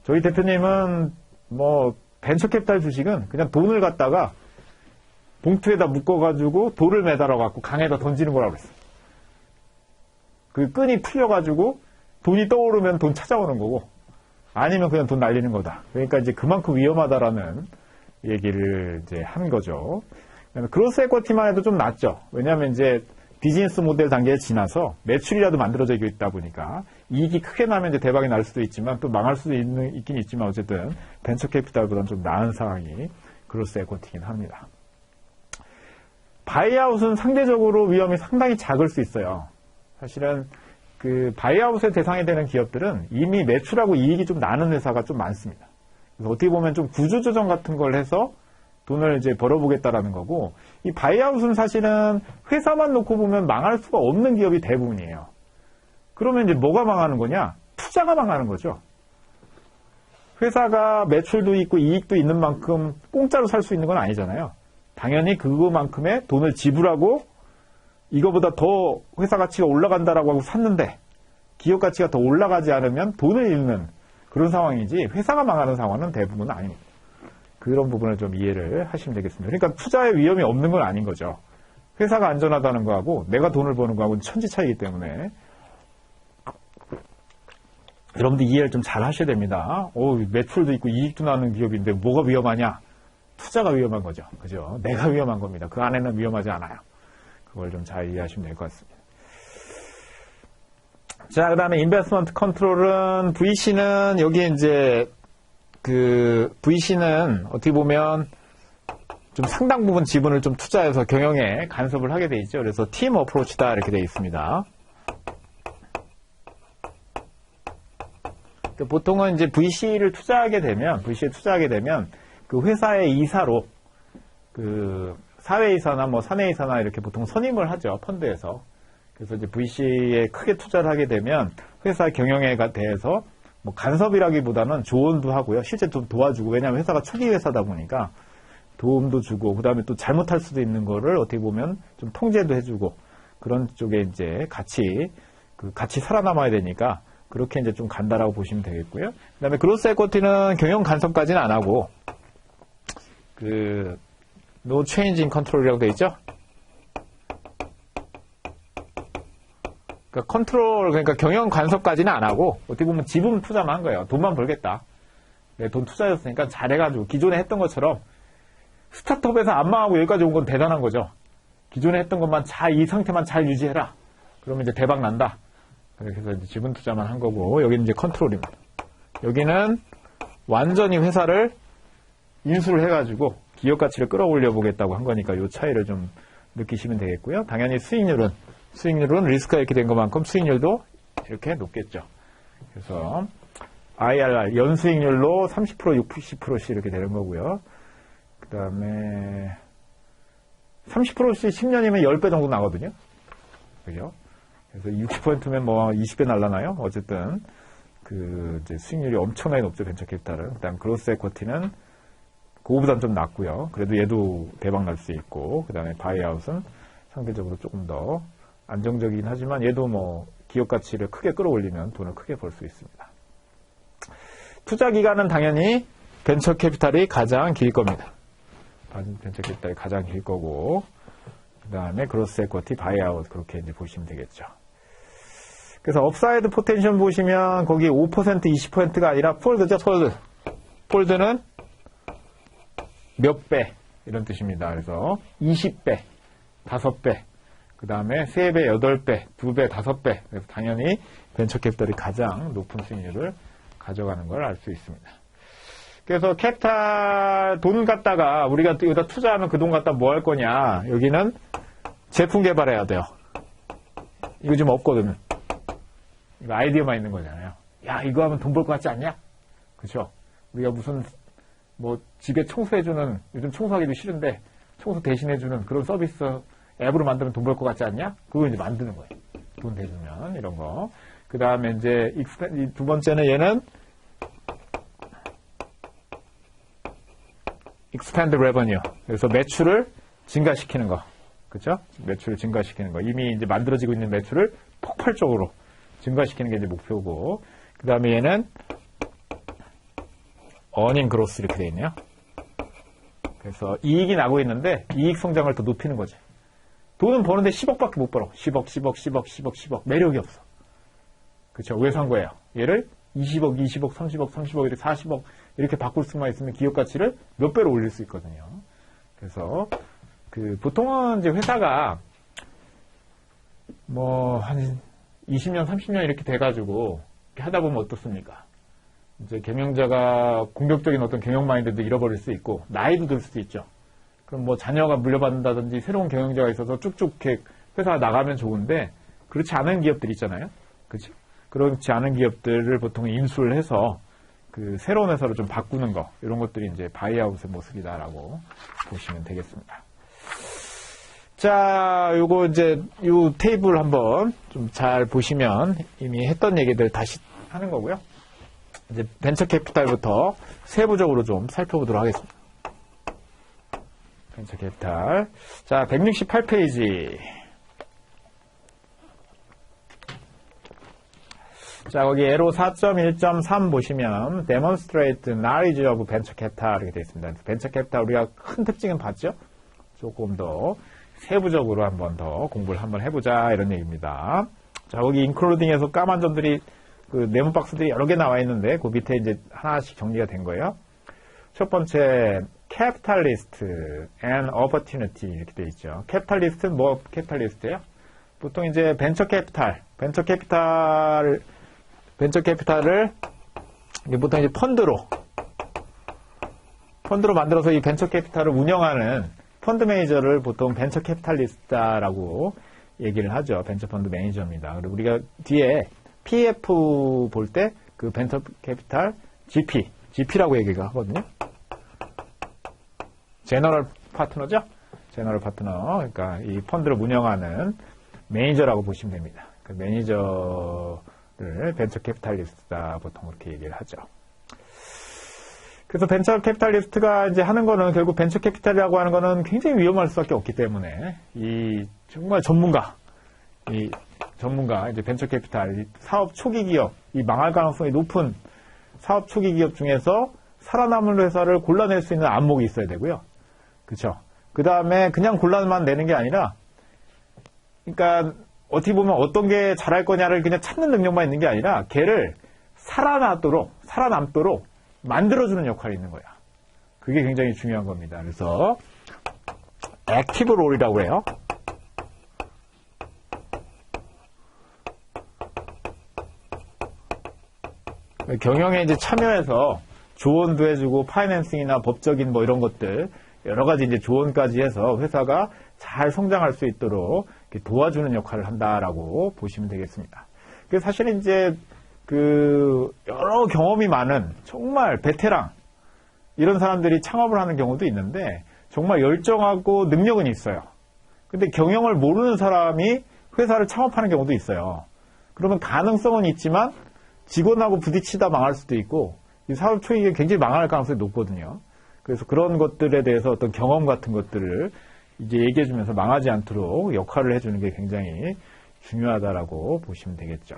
저희 대표님은 뭐 벤처 캐피탈 주식은 그냥 돈을 갖다가 봉투에다 묶어가지고 돌을 매달아갖고 강에다 던지는 거라고 그랬어요. 그 끈이 풀려가지고 돈이 떠오르면 돈 찾아오는 거고 아니면 그냥 돈 날리는 거다. 그러니까 이제 그만큼 위험하다라는 얘기를 이제 한 거죠. 그로스 에쿼티만 해도 좀 낫죠. 왜냐하면 이제 비즈니스 모델 단계에 지나서 매출이라도 만들어져 있다 보니까 이익이 크게 나면 이제 대박이 날 수도 있지만 또 망할 수도 있긴 있지만 어쨌든 벤처 캐피탈보다는 좀 나은 상황이 그로스 에쿼티긴 합니다. 바이아웃은 상대적으로 위험이 상당히 작을 수 있어요. 사실은 그 바이아웃의 대상이 되는 기업들은 이미 매출하고 이익이 좀 나는 회사가 좀 많습니다. 그래서 어떻게 보면 좀 구조조정 같은 걸 해서 돈을 이제 벌어보겠다라는 거고, 이 바이아웃은 사실은 회사만 놓고 보면 망할 수가 없는 기업이 대부분이에요. 그러면 이제 뭐가 망하는 거냐? 투자가 망하는 거죠. 회사가 매출도 있고 이익도 있는 만큼 공짜로 살 수 있는 건 아니잖아요. 당연히 그거만큼의 돈을 지불하고 이거보다 더 회사 가치가 올라간다라고 하고 샀는데 기업 가치가 더 올라가지 않으면 돈을 잃는 그런 상황이지 회사가 망하는 상황은 대부분은 아닙니다. 그런 부분을 좀 이해를 하시면 되겠습니다. 그러니까 투자의 위험이 없는 건 아닌 거죠. 회사가 안전하다는 거하고 내가 돈을 버는 거하고는 천지 차이기 때문에 여러분들 이해를 좀 잘 하셔야 됩니다. 매출도 있고 이익도 나는 기업인데 뭐가 위험하냐? 투자가 위험한 거죠. 그죠? 내가 위험한 겁니다. 그 안에는 위험하지 않아요. 그걸 좀 잘 이해하시면 될 것 같습니다. 자, 그 다음에 인베스트먼트 컨트롤은 VC는 여기 이제 VC는 어떻게 보면 좀 상당 부분 지분을 좀 투자해서 경영에 간섭을 하게 돼 있죠. 그래서 팀 어프로치다 이렇게 돼 있습니다. 보통은 이제 VC를 투자하게 되면 그 회사의 이사로 그 사회이사나 뭐 사내이사나 이렇게 보통 선임을 하죠. 펀드에서. 그래서 이제 VC에 크게 투자를 하게 되면 회사 경영에 대해서 뭐 간섭이라기보다는 조언도 하고요. 실제 좀 도와주고, 왜냐하면 회사가 초기 회사다 보니까 도움도 주고, 그 다음에 또 잘못할 수도 있는 거를 어떻게 보면 좀 통제도 해주고, 그런 쪽에 이제 같이 살아남아야 되니까 그렇게 이제 좀 간다라고 보시면 되겠고요. 그 다음에 그로스 에쿼티는 경영 간섭까지는 안 하고, no change in control이라고 되어 있죠? 그러니까 경영 간섭까지는 안 하고, 어떻게 보면 지분 투자만 한 거예요. 돈만 벌겠다. 돈 투자했으니까 잘해가지고, 기존에 했던 것처럼, 스타트업에서 안 망하고 여기까지 온 건 대단한 거죠. 기존에 했던 것만 이 상태만 잘 유지해라. 그러면 이제 대박 난다. 그래서 이제 지분 투자만 한 거고, 여기는 이제 컨트롤입니다. 여기는 완전히 회사를 인수를 해가지고, 기업 가치를 끌어올려 보겠다고 한 거니까 이 차이를 좀 느끼시면 되겠고요. 당연히 수익률은 리스크가 이렇게 된 것만큼 수익률도 이렇게 높겠죠. 그래서 IRR 연수익률로 30%, 60%씩 이렇게 되는 거고요. 그 다음에 30%씩 10년이면 10배 정도 나거든요. 그죠? 그래서 60%면 뭐 20배 날라나요? 어쨌든 이제 수익률이 엄청나게 높죠. 벤처 캐피탈은. 그 다음 그로스 에쿼티는 그거보다는 좀 낮고요. 그래도 얘도 대박 날 수 있고, 그 다음에 바이아웃은 상대적으로 조금 더 안정적이긴 하지만 얘도 뭐 기업 가치를 크게 끌어올리면 돈을 크게 벌 수 있습니다. 투자 기간은 당연히 벤처 캐피탈이 가장 길 겁니다. 벤처 캐피탈이 가장 길 거고, 그 다음에 그로스 에쿼티, 바이아웃 그렇게 이제 보시면 되겠죠. 그래서 업사이드 포텐셜 보시면 거기 5%, 20%가 아니라 폴드죠, 폴드. 폴드는 몇 배 이런 뜻입니다. 그래서 20배, 5배, 그 다음에 3배, 8배, 2배, 5배. 그래서 당연히 벤처 캐피탈이 가장 높은 수익률을 가져가는 걸 알 수 있습니다. 그래서 캐피탈 돈 갖다가 우리가 여기다 투자하면 그 돈 갖다 뭐 할 거냐. 여기는 제품 개발해야 돼요. 이거 지금 없거든요. 이거 아이디어만 있는 거잖아요. 야, 이거 하면 돈 벌 것 같지 않냐? 그렇죠? 우리가 무슨 뭐 집에 청소해주는, 요즘 청소하기도 싫은데 청소 대신해주는 그런 서비스 앱으로 만들면 돈 벌 것 같지 않냐? 그걸 이제 만드는 거예요. 돈 대주면 이런 거. 그 다음에 이제 두 번째는 얘는 expand revenue. 그래서 매출을 증가시키는 거. 그렇죠? 매출을 증가시키는 거. 이미 이제 만들어지고 있는 매출을 폭발적으로 증가시키는 게 이제 목표고. 그 다음에 얘는 earning growth 이렇게 돼 있네요. 그래서 이익이 나고 있는데 이익 성장을 더 높이는 거지. 돈은 버는데 10억밖에 못 벌어. 10억. 매력이 없어. 그렇죠? 왜 산 거예요? 얘를 20억, 30억, 이렇게 40억 이렇게 바꿀 수만 있으면 기업 가치를 몇 배로 올릴 수 있거든요. 그래서 보통은 이제 회사가 뭐 한 20년, 30년 이렇게 돼가지고 이렇게 하다 보면 어떻습니까? 이제 경영자가 공격적인 어떤 경영 마인드도 잃어버릴 수 있고 나이도 들 수도 있죠. 그럼 뭐 자녀가 물려받는다든지 새로운 경영자가 있어서 쭉쭉 이렇게 회사가 나가면 좋은데 그렇지 않은 기업들 있잖아요. 그렇죠? 그렇지 않은 기업들을 보통 인수를 해서 새로운 회사로 좀 바꾸는 거 이런 것들이 이제 바이아웃의 모습이다라고 보시면 되겠습니다. 자, 요거 이제 요 테이블 한번 좀 잘 보시면 이미 했던 얘기들 다시 하는 거고요. 이제 벤처 캐피탈부터 세부적으로 좀 살펴보도록 하겠습니다. 벤처 캐피탈. 자, 168페이지. 자, 거기 에로 4.1.3 보시면 demonstrate knowledge of venture capital 이렇게 되어 있습니다. 벤처 캐피탈 우리가 큰 특징은 봤죠? 조금 더 세부적으로 한번 더 공부를 한번 해보자 이런 얘기입니다. 자, 거기 including에서 까만 점들이 네모 박스들이 여러 개 나와 있는데 그 밑에 이제 하나씩 정리가 된 거예요. 첫 번째 capitalist and opportunity 이렇게 되어 있죠. capitalist는 뭐 capitalist예요? 보통 이제 벤처 캐피탈을 보통 이제 펀드로 펀드로 만들어서 이 벤처 캐피탈을 운영하는 펀드 매니저를 보통 벤처 캐피탈리스트라고 얘기를 하죠. 벤처 펀드 매니저입니다. 그리고 우리가 뒤에 PF 볼 때 그 벤처 캐피탈 GP라고 얘기가 하거든요. 제너럴 파트너죠? 제너럴 파트너. 그러니까 이 펀드를 운영하는 매니저라고 보시면 됩니다. 그 매니저를 벤처 캐피탈리스트다 보통 그렇게 얘기를 하죠. 그래서 벤처 캐피탈리스트가 이제 하는 거는 결국 벤처 캐피탈이라고 하는 거는 굉장히 위험할 수밖에 없기 때문에 이 정말 이제 벤처 캐피탈, 사업 초기 기업, 이 망할 가능성이 높은 사업 초기 기업 중에서 살아남을 회사를 골라낼 수 있는 안목이 있어야 되고요. 그렇죠? 그 다음에 그냥 골라만 내는 게 아니라, 그러니까 어떻게 보면 어떤 게 잘할 거냐를 그냥 찾는 능력만 있는 게 아니라 걔를 살아남도록 만들어주는 역할이 있는 거야. 그게 굉장히 중요한 겁니다. 그래서 액티브 롤이라고 해요. 경영에 이제 참여해서 조언도 해주고 파이낸싱이나 법적인 뭐 이런 것들 여러 가지 이제 조언까지 해서 회사가 잘 성장할 수 있도록 도와주는 역할을 한다라고 보시면 되겠습니다. 그 사실 이제 그 여러 경험이 많은 정말 베테랑 이런 사람들이 창업을 하는 경우도 있는데 정말 열정하고 능력은 있어요. 근데 경영을 모르는 사람이 회사를 창업하는 경우도 있어요. 그러면 가능성은 있지만 직원하고 부딪히다 망할 수도 있고 이 사업 초기에 굉장히 망할 가능성이 높거든요. 그래서 그런 것들에 대해서 어떤 경험 같은 것들을 이제 얘기해주면서 망하지 않도록 역할을 해주는 게 굉장히 중요하다라고 보시면 되겠죠.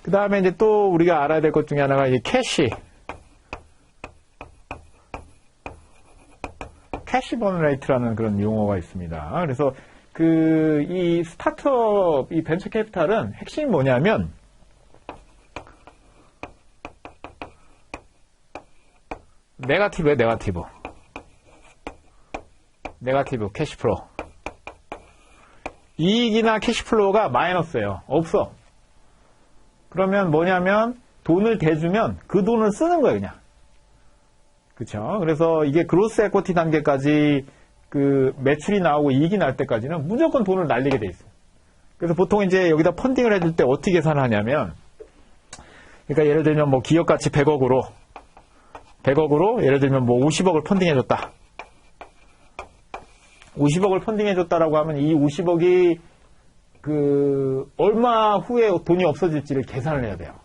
그 다음에 이제 또 우리가 알아야 될 것 중에 하나가 이제 캐시 번 레이트라는 그런 용어가 있습니다. 그래서 이 스타트업, 이 벤처 캐피탈은 핵심이 뭐냐면 네가티브예요, 네가티브 캐시플로우. 이익이나 캐시플로우가 마이너스예요. 없어. 그러면 뭐냐면 돈을 대주면 그 돈을 쓰는 거예요, 그냥. 그쵸? 그래서 이게 그로스 에쿼티 단계까지 그 매출이 나오고 이익이 날 때까지는 무조건 돈을 날리게 돼 있어요. 그래서 보통 이제 여기다 펀딩을 해줄 때 어떻게 계산을 하냐면, 그러니까 예를 들면 뭐 기업 가치 100억으로 예를 들면 뭐 50억을 펀딩해줬다. 50억을 펀딩해줬다라고 하면 이 50억이 얼마 후에 돈이 없어질지를 계산을 해야 돼요.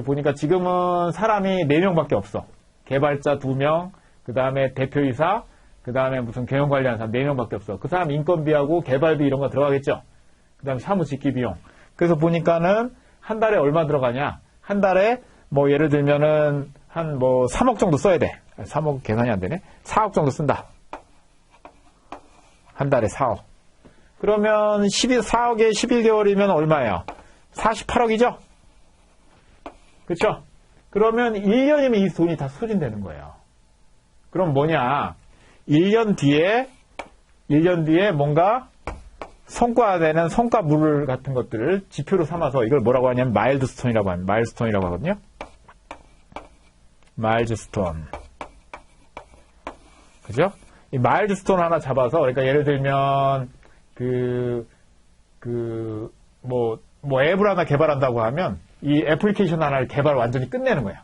보니까 지금은 사람이 4명밖에 없어. 개발자 2명, 그 다음에 대표이사, 그 다음에 무슨 경영관리하는 사람 4명밖에 없어. 그 사람 인건비하고 개발비 이런 거 들어가겠죠? 그 다음에 사무 짓기 비용. 그래서 보니까는 한 달에 얼마 들어가냐? 한 달에 뭐 예를 들면은 한 뭐 3억 정도 써야 돼. 3억 계산이 안 되네. 4억 정도 쓴다. 한 달에 4억. 그러면 4억에 11개월이면 얼마예요? 48억이죠? 그렇죠? 그러면 1년이면 이 돈이 다 소진되는 거예요. 그럼 뭐냐? 1년 뒤에 뭔가 성과되는 성과물 같은 것들을 지표로 삼아서 이걸 뭐라고 하냐면 마일드스톤이라고 합니다. 마일스톤이라고 하거든요. 마일드스톤. 그죠? 이 마일드스톤 하나 잡아서, 그러니까 예를 들면, 뭐 앱을 하나 개발한다고 하면, 이 애플리케이션 하나를 완전히 끝내는 거예요.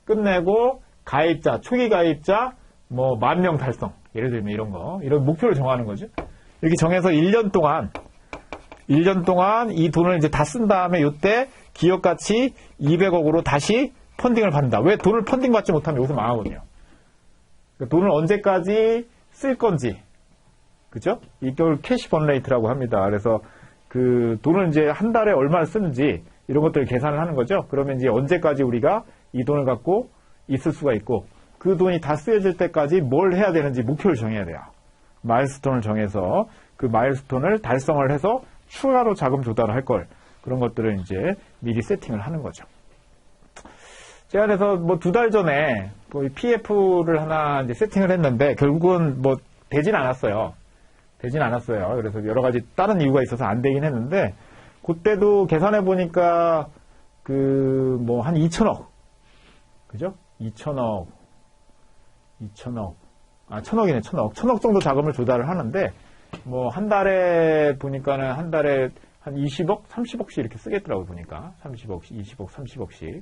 끝내고, 초기 가입자, 뭐, 10,000명 달성. 예를 들면 이런 목표를 정하는 거죠. 이렇게 정해서 1년 동안 이 돈을 이제 다 쓴 다음에 이때 기업 가치 200억으로 다시 펀딩을 받는다. 왜 돈을 펀딩 받지 못하면 여기서 망하거든요. 돈을 언제까지 쓸 건지. 그죠? 이걸 캐시 번 레이트라고 합니다. 그래서 돈을 이제 한 달에 얼마를 쓰는지 이런 것들을 계산을 하는 거죠. 그러면 이제 언제까지 우리가 이 돈을 갖고 있을 수가 있고 그 돈이 다 쓰여질 때까지 뭘 해야 되는지 목표를 정해야 돼요. 마일스톤을 정해서 그 마일스톤을 달성을 해서 추가로 자금 조달을 할 걸. 그런 것들을 이제 미리 세팅을 하는 거죠. 제가 그래서 뭐 2달 전에 PF를 하나 이제 세팅을 했는데 결국은 뭐 되진 않았어요. 그래서 여러 가지 다른 이유가 있어서 안 되긴 했는데 그때도 계산해 보니까 뭐 한 2천억. 그죠? 2천억 2천억, 1,000억이네, 1,000억. 1,000억 정도 자금을 조달을 하는데, 뭐, 한 달에 보니까는 한 달에 한 20억, 30억씩 이렇게 쓰겠더라고요, 보니까. 30억씩, 20억, 30억씩.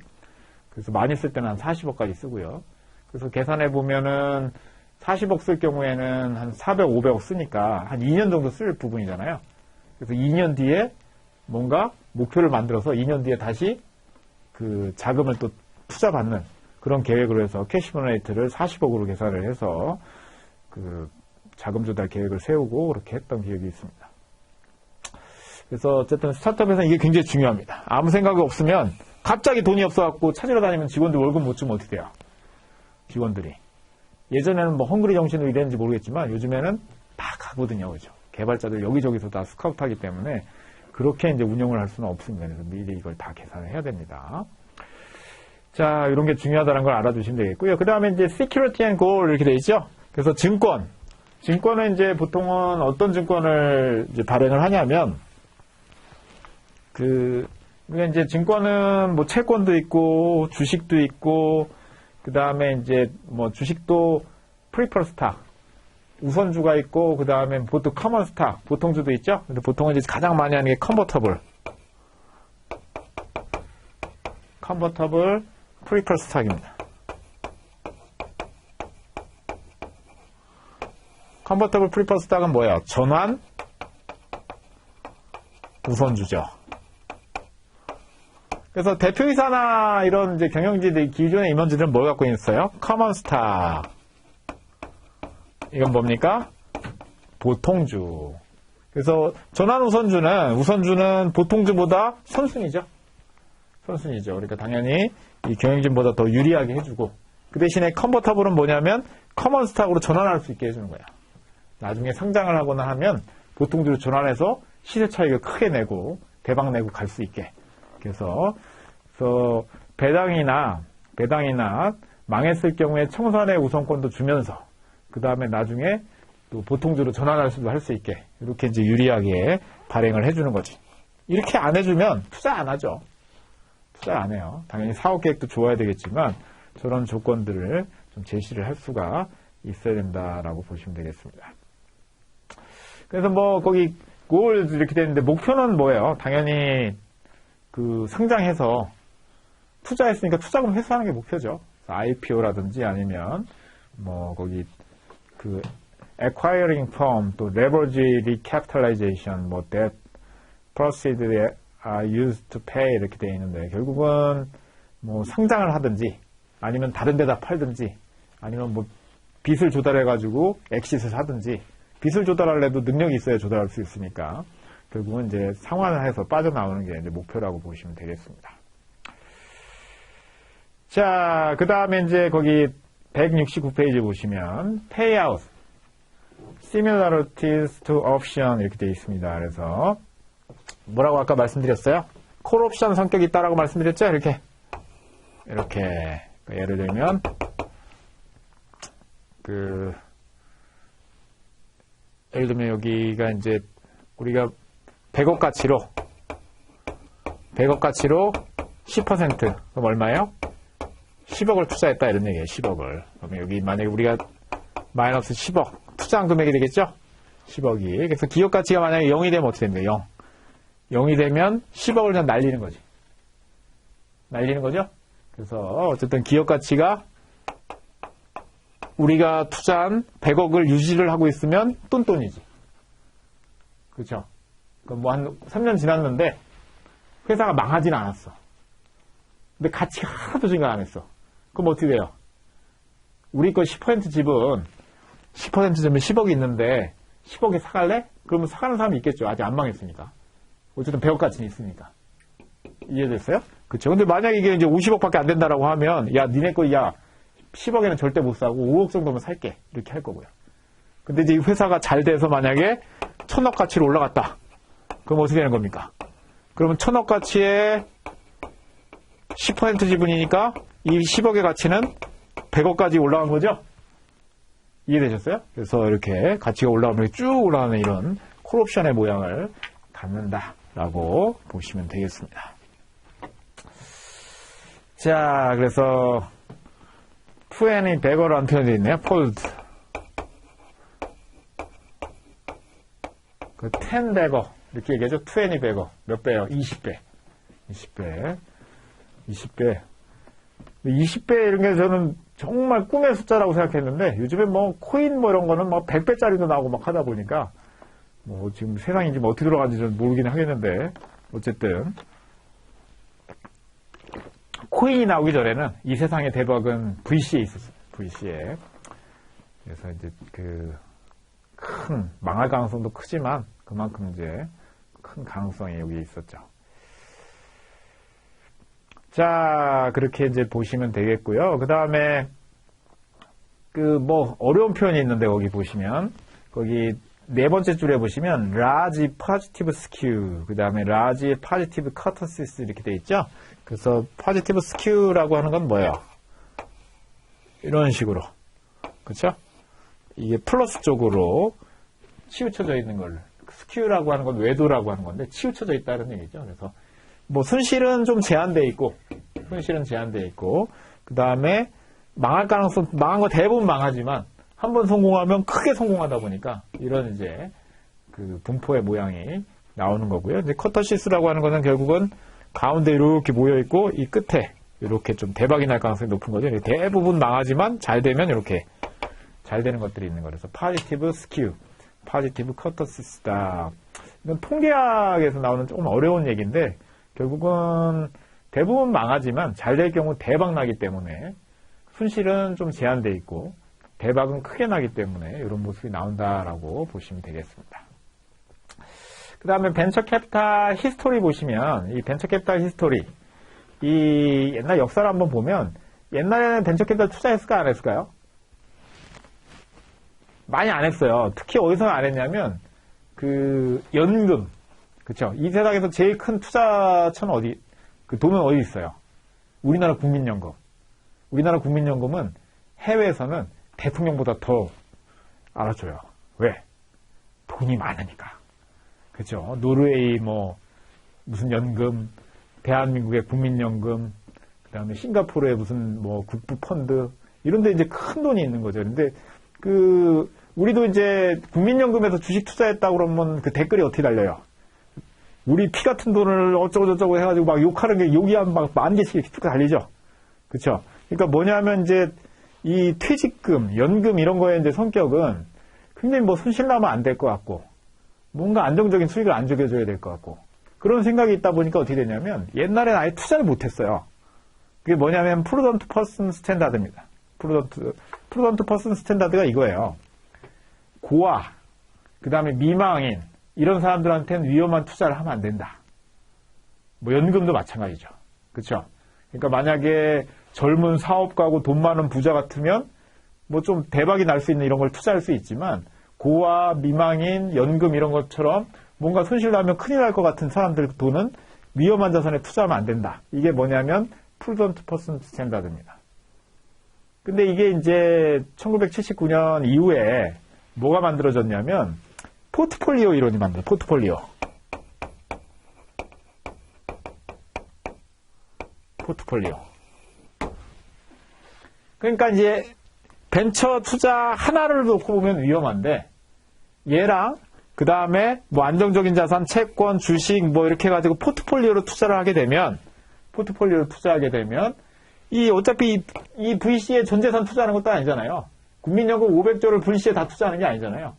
그래서 많이 쓸 때는 한 40억까지 쓰고요. 그래서 계산해 보면은 40억 쓸 경우에는 한 400, 500억 쓰니까 한 2년 정도 쓸 부분이잖아요. 그래서 2년 뒤에 뭔가 목표를 만들어서 2년 뒤에 다시 그 자금을 또 투자받는 그런 계획으로 해서 캐시버네이트를 40억으로 계산을 해서 그 자금 조달 계획을 세우고 그렇게 했던 기억이 있습니다. 그래서 어쨌든 스타트업에서는 이게 굉장히 중요합니다. 아무 생각이 없으면 갑자기 돈이 없어갖고 찾으러 다니면 직원들 월급 못 주면 어떻게 돼요? 직원들이. 예전에는 뭐 헝그리 정신으로 일했는지 모르겠지만 요즘에는 다 가거든요. 그죠? 개발자들 여기저기서 다 스카우트 하기 때문에 그렇게 이제 운영을 할 수는 없습니다. 그래서 미리 이걸 다 계산을 해야 됩니다. 자, 이런 게 중요하다는 걸 알아두시면 되겠고요. 그 다음에 이제 security and goal 이렇게 돼 있죠? 그래서 증권은 이제 보통은 어떤 증권을 이제 발행을 하냐면 우리가 이제 증권은 뭐 채권도 있고 주식도 있고 그 다음에 이제 뭐 주식도 프리퍼 스탁 우선주가 있고 그 다음에 보통 커먼 스탁 보통주도 있죠. 근데 보통은 이제 가장 많이 하는 게 컨버터블 프리퍼 스탁입니다. 컨버터블 프리퍼 스탁은 뭐예요? 전환 우선주죠. 그래서 대표이사나 이런 이제 경영지들, 기존의 임원지들은 뭘 갖고 있어요? 커먼 스탁. 이건 뭡니까? 보통주. 그래서 전환 우선주는 보통주보다 선순위죠. 그러니까 당연히 이 경영진보다 더 유리하게 해주고 그 대신에 컨버터블은 뭐냐면 커먼 스탁으로 전환할 수 있게 해주는 거야. 나중에 상장을 하거나 하면 보통주로 전환해서 시세 차익을 크게 내고 대박 내고 갈 수 있게. 그래서 배당이나 망했을 경우에 청산의 우선권도 주면서 그 다음에 나중에 또 보통주로 전환할 수도 할 수 있게 이렇게 이제 유리하게 발행을 해주는 거지. 이렇게 안 해주면 투자 안 하죠. 투자 안 해요. 당연히 사업 계획도 좋아야 되겠지만 저런 조건들을 좀 제시를 할 수가 있어야 된다라고 보시면 되겠습니다. 그래서 뭐 거기 골 이렇게 되는데 목표는 뭐예요? 당연히 그 상장해서 투자했으니까 투자금 회수하는 게 목표죠. IPO라든지 아니면 뭐 거기 그 acquiring firm 또 leverage recapitalization 뭐 debt proceeds are used to pay 이렇게 되어 있는데 결국은 뭐 상장을 하든지 아니면 다른 데다 팔든지 아니면 뭐 빚을 조달해 가지고 엑시트를 하든지 빚을 조달하려도 능력이 있어야 조달할 수 있으니까 결국은 이제 상환을 해서 빠져나오는 게 이제 목표라고 보시면 되겠습니다. 자, 그 다음에 이제 거기 169페이지 보시면 payout, similarities to option 이렇게 되어 있습니다. 그래서 뭐라고 아까 말씀드렸어요? 콜 옵션 성격이 있다라고 말씀드렸죠? 이렇게 예를 들면 예를 들면 여기가 이제 우리가 100억 가치로 10% 그럼 얼마예요? 10억을 투자했다 이런 얘기예요. 10억을. 그러면 여기 만약에 우리가 마이너스 10억 투자한 금액이 되겠죠? 10억이. 그래서 기업 가치가 만약에 0이 되면 어떻게 됩니까? 0이 되면 10억을 그냥 날리는 거지. 날리는 거죠? 그래서 어쨌든 기업 가치가 우리가 투자한 100억을 유지를 하고 있으면 똔똔이지. 그렇죠? 그럼 뭐 한 3년 지났는데 회사가 망하진 않았어. 근데 가치가 하나도 증가 안 했어. 그럼 어떻게 돼요? 우리 거 10% 집은 10% 주면 10억이 있는데 10억에 사갈래? 그러면 사가는 사람이 있겠죠. 아직 안 망했으니까. 어쨌든 100억 가치는 있으니까. 이해됐어요? 그쵸. 근데 만약에 이게 이제 50억밖에 안 된다라고 하면, 야, 니네 거, 10억에는 절대 못 사고 5억 정도면 살게. 이렇게 할 거고요. 근데 이제 이 회사가 잘 돼서 만약에 1000억 가치로 올라갔다. 그럼 어떻게 되는 겁니까? 그러면 1000억 가치에 10% 지분이니까 이 10억의 가치는 100억까지 올라간 거죠? 이해되셨어요? 그래서 이렇게 가치가 올라가면 쭉 올라가는 이런 콜옵션의 모양을 갖는다라고 보시면 되겠습니다. 자, 그래서 20 베거라는 표현이 있네요. 폴드. 그 10 베거. 이렇게 얘기하죠. 20 베거. 몇 배요? 20배. 20배. 20배. 20배 이런 게 저는 정말 꿈의 숫자라고 생각했는데 요즘에 뭐 코인 뭐 이런 거는 뭐 100배짜리도 나오고 막 하다 보니까 뭐 지금 세상이 지금 어떻게 돌아가는지 좀 모르긴 하겠는데 어쨌든 코인이 나오기 전에는 이 세상의 대박은 VC에 있었어요. VC에. 그래서 이제 그 큰 망할 가능성도 크지만 그만큼 이제 큰 가능성이 여기 있었죠. 자, 그렇게 이제 보시면 되겠고요. 그 다음에 그 뭐 어려운 표현이 있는데 거기 보시면 거기 네 번째 줄에 보시면 large positive skew, 그 다음에 large positive kurtosis 이렇게 돼 있죠. 그래서 positive skew라고 하는 건 뭐예요? 이런 식으로, 그렇죠? 이게 플러스 쪽으로 치우쳐져 있는 걸 skew라고 하는 건 외도라고 하는 건데 치우쳐져 있다는 얘기죠. 그래서 뭐 손실은 좀 제한되어 있고, 그 다음에 망할 가능성, 망한 거 대부분 망하지만 한 번 성공하면 크게 성공하다 보니까 이런 이제 그 분포의 모양이 나오는 거고요. 이제 커터시스라고 하는 거는 결국은 가운데 이렇게 모여 있고 이 끝에 이렇게 좀 대박이 날 가능성이 높은 거죠. 대부분 망하지만 잘 되면 이렇게 잘 되는 것들이 있는 거라서 positive skew, positive curtosis다. 이건 통계학에서 나오는 조금 어려운 얘기인데 결국은 대부분 망하지만 잘 될 경우 대박 나기 때문에 손실은 좀 제한되어 있고 대박은 크게 나기 때문에 이런 모습이 나온다라고 보시면 되겠습니다. 그 다음에 벤처 캐피탈 히스토리 보시면 이 벤처 캐피탈 히스토리 이 옛날 역사를 한번 보면 옛날에는 벤처 캐피탈 투자했을까 안 했을까요? 많이 안 했어요. 특히 어디서 안 했냐면 그 연금, 그렇죠? 이 세상에서 제일 큰 투자처는 어디? 그 돈은 어디 있어요? 우리나라 국민연금. 우리나라 국민연금은 해외에서는 대통령보다 더 알아줘요. 왜? 돈이 많으니까. 그렇죠? 노르웨이 뭐 무슨 연금, 대한민국의 국민연금, 그다음에 싱가포르의 무슨 뭐 국부 펀드 이런 데 이제 큰 돈이 있는 거죠. 근데 그 우리도 이제 국민연금에서 주식 투자했다 그러면 그 댓글이 어떻게 달려요? 우리 피 같은 돈을 어쩌고저쩌고 해가지고 막 욕하는 게 욕이 한 막 10,000개씩 이렇게 쭉 달리죠. 그렇죠? 그러니까 뭐냐면 이제 이 퇴직금, 연금 이런 거에 이제 성격은 굉장히 뭐 손실 나면 안 될 것 같고 뭔가 안정적인 수익을 안 줘야 될 것 같고 그런 생각이 있다 보니까 어떻게 되냐면 옛날에는 아예 투자를 못했어요. 그게 뭐냐면 프루던트 퍼슨 스탠다드입니다. 프루던트 퍼슨 스탠다드가 이거예요. 고아, 그 다음에 미망인 이런 사람들한테는 위험한 투자를 하면 안 된다. 뭐 연금도 마찬가지죠. 그렇죠? 그러니까 만약에 젊은 사업가고 돈 많은 부자 같으면 뭐 좀 대박이 날 수 있는 이런 걸 투자할 수 있지만 고아, 미망인, 연금 이런 것처럼 뭔가 손실 나면 큰일 날 것 같은 사람들 돈은 위험한 자산에 투자하면 안 된다. 이게 뭐냐면 프루던트 퍼슨 스탠다드입니다. 근데 이게 이제 1979년 이후에 뭐가 만들어졌냐면 포트폴리오 이론이 만들어요. 포트폴리오. 그러니까 이제 벤처 투자 하나를 놓고 보면 위험한데 얘랑 그 다음에 뭐 안정적인 자산, 채권, 주식 뭐 이렇게 해가지고 포트폴리오로 투자하게 되면 이 어차피 이 VC에 전 재산 투자하는 것도 아니잖아요. 국민연금 500조를 VC에 다 투자하는 게 아니잖아요.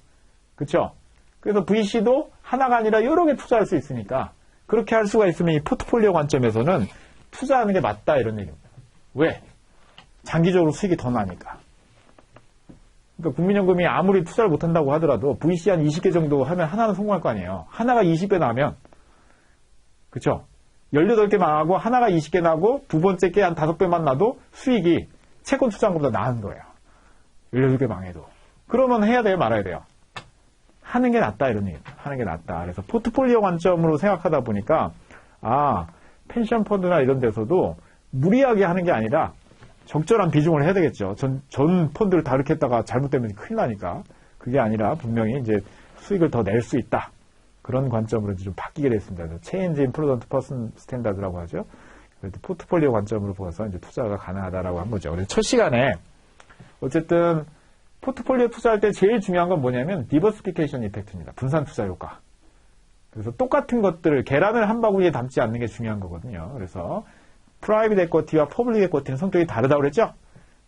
그렇죠? 그래서 VC도 하나가 아니라 여러 개 투자할 수 있으니까 그렇게 할 수가 있으면 이 포트폴리오 관점에서는 투자하는 게 맞다 이런 얘기입니다. 왜? 장기적으로 수익이 더 나니까. 그러니까 국민연금이 아무리 투자를 못한다고 하더라도 VC 한 20개 정도 하면 하나는 성공할 거 아니에요. 하나가 20배 나면 그렇죠? 18개 망하고 하나가 20개 나고 두 번째 게 한 5배만 나도 수익이 채권 투자한 것보다 나은 거예요. 18개 망해도. 그러면 해야 돼요? 말아야 돼요? 하는 게 낫다 이런 얘기입니다. 하는 게 낫다. 그래서 포트폴리오 관점으로 생각하다 보니까 펜션 펀드나 이런 데서도 무리하게 하는 게 아니라 적절한 비중을 해야 되겠죠. 전 펀드를 다 이렇게 했다가 잘못되면 큰일 나니까. 그게 아니라 분명히 이제 수익을 더 낼 수 있다. 그런 관점으로 좀 바뀌게 됐습니다. 체인지 인 프루던트 퍼슨 스탠다드라고 하죠. 포트폴리오 관점으로 보아서 이제 투자가 가능하다라고 한 거죠. 그래서 첫 시간에 어쨌든 포트폴리오 투자할 때 제일 중요한 건 뭐냐면 디버시피케이션 이펙트입니다. 분산 투자 효과. 그래서 똑같은 것들을 계란을 한 바구니에 담지 않는 게 중요한 거거든요. 그래서 프라이빗 에쿼티와 퍼블릭 에쿼티는 성격이 다르다고 그랬죠?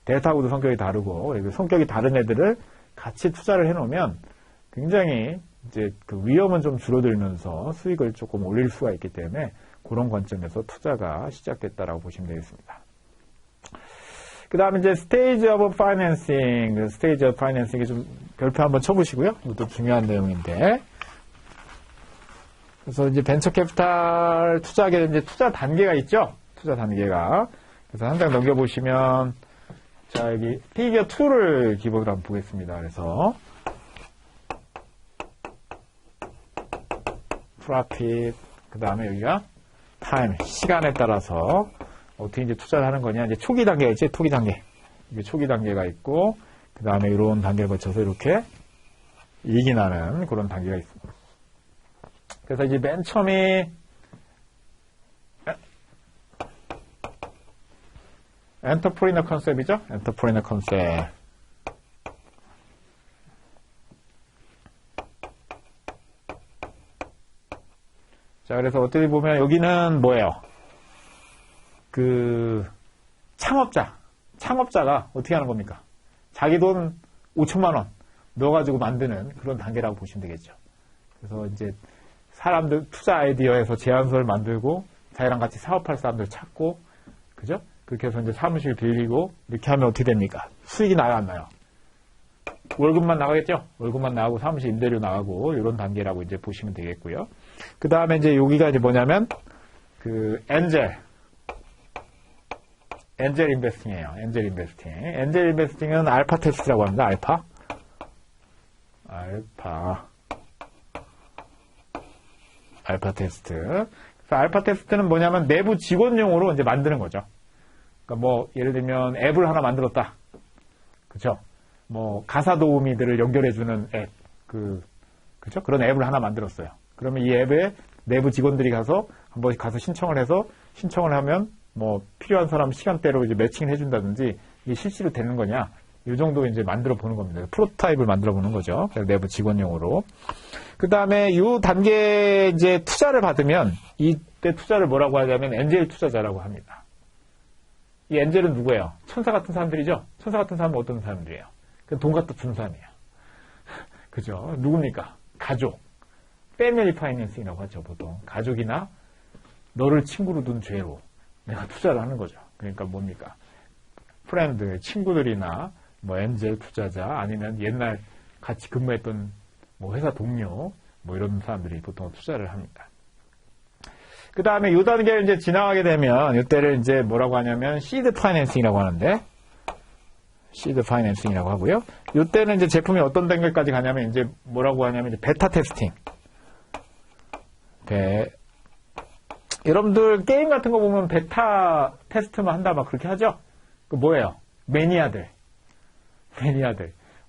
델타하고도 성격이 다르고 성격이 다른 애들을 같이 투자를 해놓으면 굉장히 이제 그 위험은 좀 줄어들면서 수익을 조금 올릴 수가 있기 때문에 그런 관점에서 투자가 시작됐다라고 보시면 되겠습니다. 그 다음에 이제 스테이지 오브 파이낸싱, 스테이지 오브 파이낸싱이 좀 별표 한번 쳐보시고요. 이것도 중요한 내용인데. 그래서 이제 벤처 캐피탈 투자하게 되면 이제 투자 단계가 있죠? 투자 단계가. 그래서 한 장 넘겨보시면, 자, 여기 피겨 2를 기본으로 한번 보겠습니다. 그래서, profit, 그 다음에 여기가 time, 시간에 따라서 어떻게 이제 투자를 하는 거냐. 이제 초기 단계가 있지, 초기 단계. 이게 초기 단계가 있고, 그 다음에 이런 단계를 거쳐서 이렇게 이익이 나는 그런 단계가 있습니다. 그래서 이제 맨 처음이 엔터프리너 컨셉이죠. 엔터프리너 컨셉. 자, 그래서 어떻게 보면 여기는 뭐예요? 그 창업자가 어떻게 하는 겁니까? 자기 돈 5천만 원 넣어가지고 만드는 그런 단계라고 보시면 되겠죠. 그래서 이제 사람들 투자 아이디어에서 제안서를 만들고 자기랑 같이 사업할 사람들 찾고, 그죠? 그렇게 해서 이제 사무실 빌리고 이렇게 하면 어떻게 됩니까? 수익이 나요, 안 나요? 월급만 나가겠죠? 월급만 나가고 사무실 임대료 나가고 이런 단계라고 이제 보시면 되겠고요. 그 다음에 이제 여기가 이제 뭐냐면 그 엔젤 인베스팅이에요. 엔젤 인베스팅. 엔젤 인베스팅은 알파 테스트라고 합니다. 알파 테스트. 그래서 알파 테스트는 뭐냐면 내부 직원용으로 이제 만드는 거죠. 그러니까 뭐 예를 들면 앱을 하나 만들었다. 그죠? 뭐 가사 도우미들을 연결해주는 앱, 그죠? 그런 앱을 하나 만들었어요. 그러면 이 앱에 내부 직원들이 가서 한번 가서 신청을 하면 뭐 필요한 사람 시간대로 이제 매칭을 해준다든지 이게 실제로 되는 거냐? 이 정도 이제 만들어 보는 겁니다. 프로토타입을 만들어 보는 거죠. 내부 직원용으로. 그 다음에 이 단계 이제 투자를 받으면 이때 투자를 뭐라고 하냐면 엔젤 투자자라고 합니다. 이 엔젤은 누구예요? 천사 같은 사람들이죠? 천사 같은 사람은 어떤 사람들이에요? 돈 갖다 준 사람이에요. 그죠? 누굽니까? 가족. 패밀리 파이낸싱이라고 하죠, 보통. 가족이나 너를 친구로 둔 죄로 내가 투자를 하는 거죠. 그러니까 뭡니까? 프렌드, 친구들이나 뭐 엔젤 투자자 아니면 옛날 같이 근무했던 뭐 회사 동료 뭐 이런 사람들이 보통 투자를 합니다. 그 다음에 이 단계를 이제 지나가게 되면 이때를 이제 뭐라고 하냐면 시드 파이낸싱이라고 하는데 시드 파이낸싱이라고 하고요. 이때는 이제 제품이 어떤 단계까지 가냐면 이제 뭐라고 하냐면 이제 베타 테스팅. 여러분들 게임 같은 거 보면 베타 테스트만 한다 막 그렇게 하죠? 그 뭐예요? 매니아들.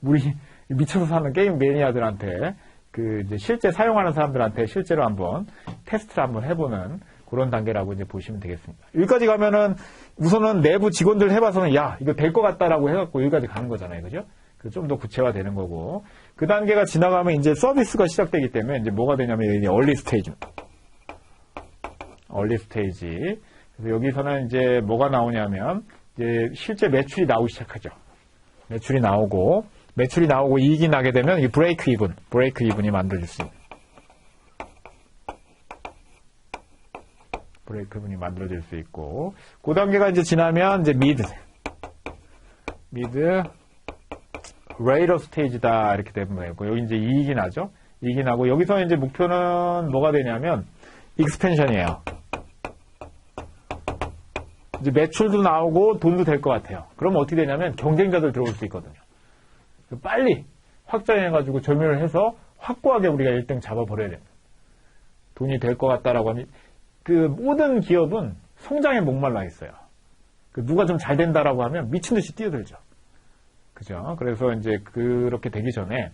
우리 미쳐서 사는 게임 매니아들한테 그 이제 실제 사용하는 사람들한테 실제로 한번 테스트를 한번 해보는 그런 단계라고 이제 보시면 되겠습니다. 여기까지 가면은 우선은 내부 직원들 해봐서는 야 이거 될 것 같다라고 해갖고 여기까지 가는 거잖아요, 그죠? 좀 더 구체화되는 거고 그 단계가 지나가면 이제 서비스가 시작되기 때문에 이제 뭐가 되냐면 이제 얼리 스테이지. 그래서 여기서는 이제 뭐가 나오냐면 이제 실제 매출이 나오기 시작하죠. 매출이 나오고 이익이 나게 되면 이 브레이크 이븐이 만들어질 수 있는. 브레이크 이븐이 만들어질 수 있고, 그 단계가 이제 지나면 이제 미드, 레이더 스테이지다 이렇게 되면 되고, 여기 이제 이익이 나죠. 이익이 나고 여기서 이제 목표는 뭐가 되냐면 익스펜션이에요. 이제 매출도 나오고 돈도 될 것 같아요. 그러면 어떻게 되냐면 경쟁자들 들어올 수 있거든요. 빨리 확장해가지고 점유를 해서 확고하게 우리가 1등 잡아버려야 됩니다. 돈이 될 것 같다라고 하면 그 모든 기업은 성장에 목말라 있어요. 누가 좀 잘 된다라고 하면 미친 듯이 뛰어들죠. 그죠? 그래서 이제 그렇게 되기 전에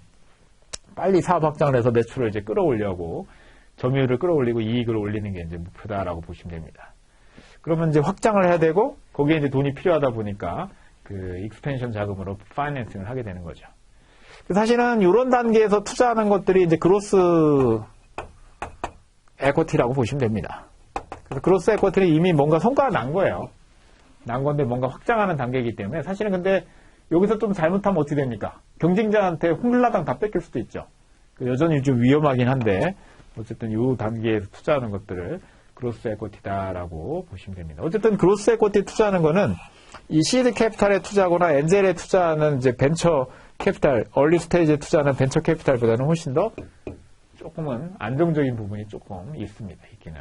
빨리 사업 확장을 해서 매출을 이제 끌어올려고 점유율을 끌어올리고 이익을 올리는 게 이제 목표다라고 보시면 됩니다. 그러면 이제 확장을 해야 되고 거기에 이제 돈이 필요하다 보니까 그 익스펜션 자금으로 파이낸싱을 하게 되는 거죠. 사실은 이런 단계에서 투자하는 것들이 이제 그로스 에쿼티라고 보시면 됩니다. 그래서 그로스 에쿼티는 이미 뭔가 성과가 난 거예요. 난 건데 뭔가 확장하는 단계이기 때문에 사실은 근데 여기서 좀 잘못하면 어떻게 됩니까? 경쟁자한테 홀라당 다 뺏길 수도 있죠. 여전히 좀 위험하긴 한데 어쨌든 이 단계에서 투자하는 것들을 그로스 에쿼티다라고 보시면 됩니다. 어쨌든 그로스 에쿼티 투자하는 거는 이 시드 캐피탈에 투자하거나 엔젤에 투자하는 이제 벤처 캐피탈, 얼리 스테이지에 투자하는 벤처 캐피탈보다는 훨씬 더 조금은 안정적인 부분이 조금 있습니다. 있기는.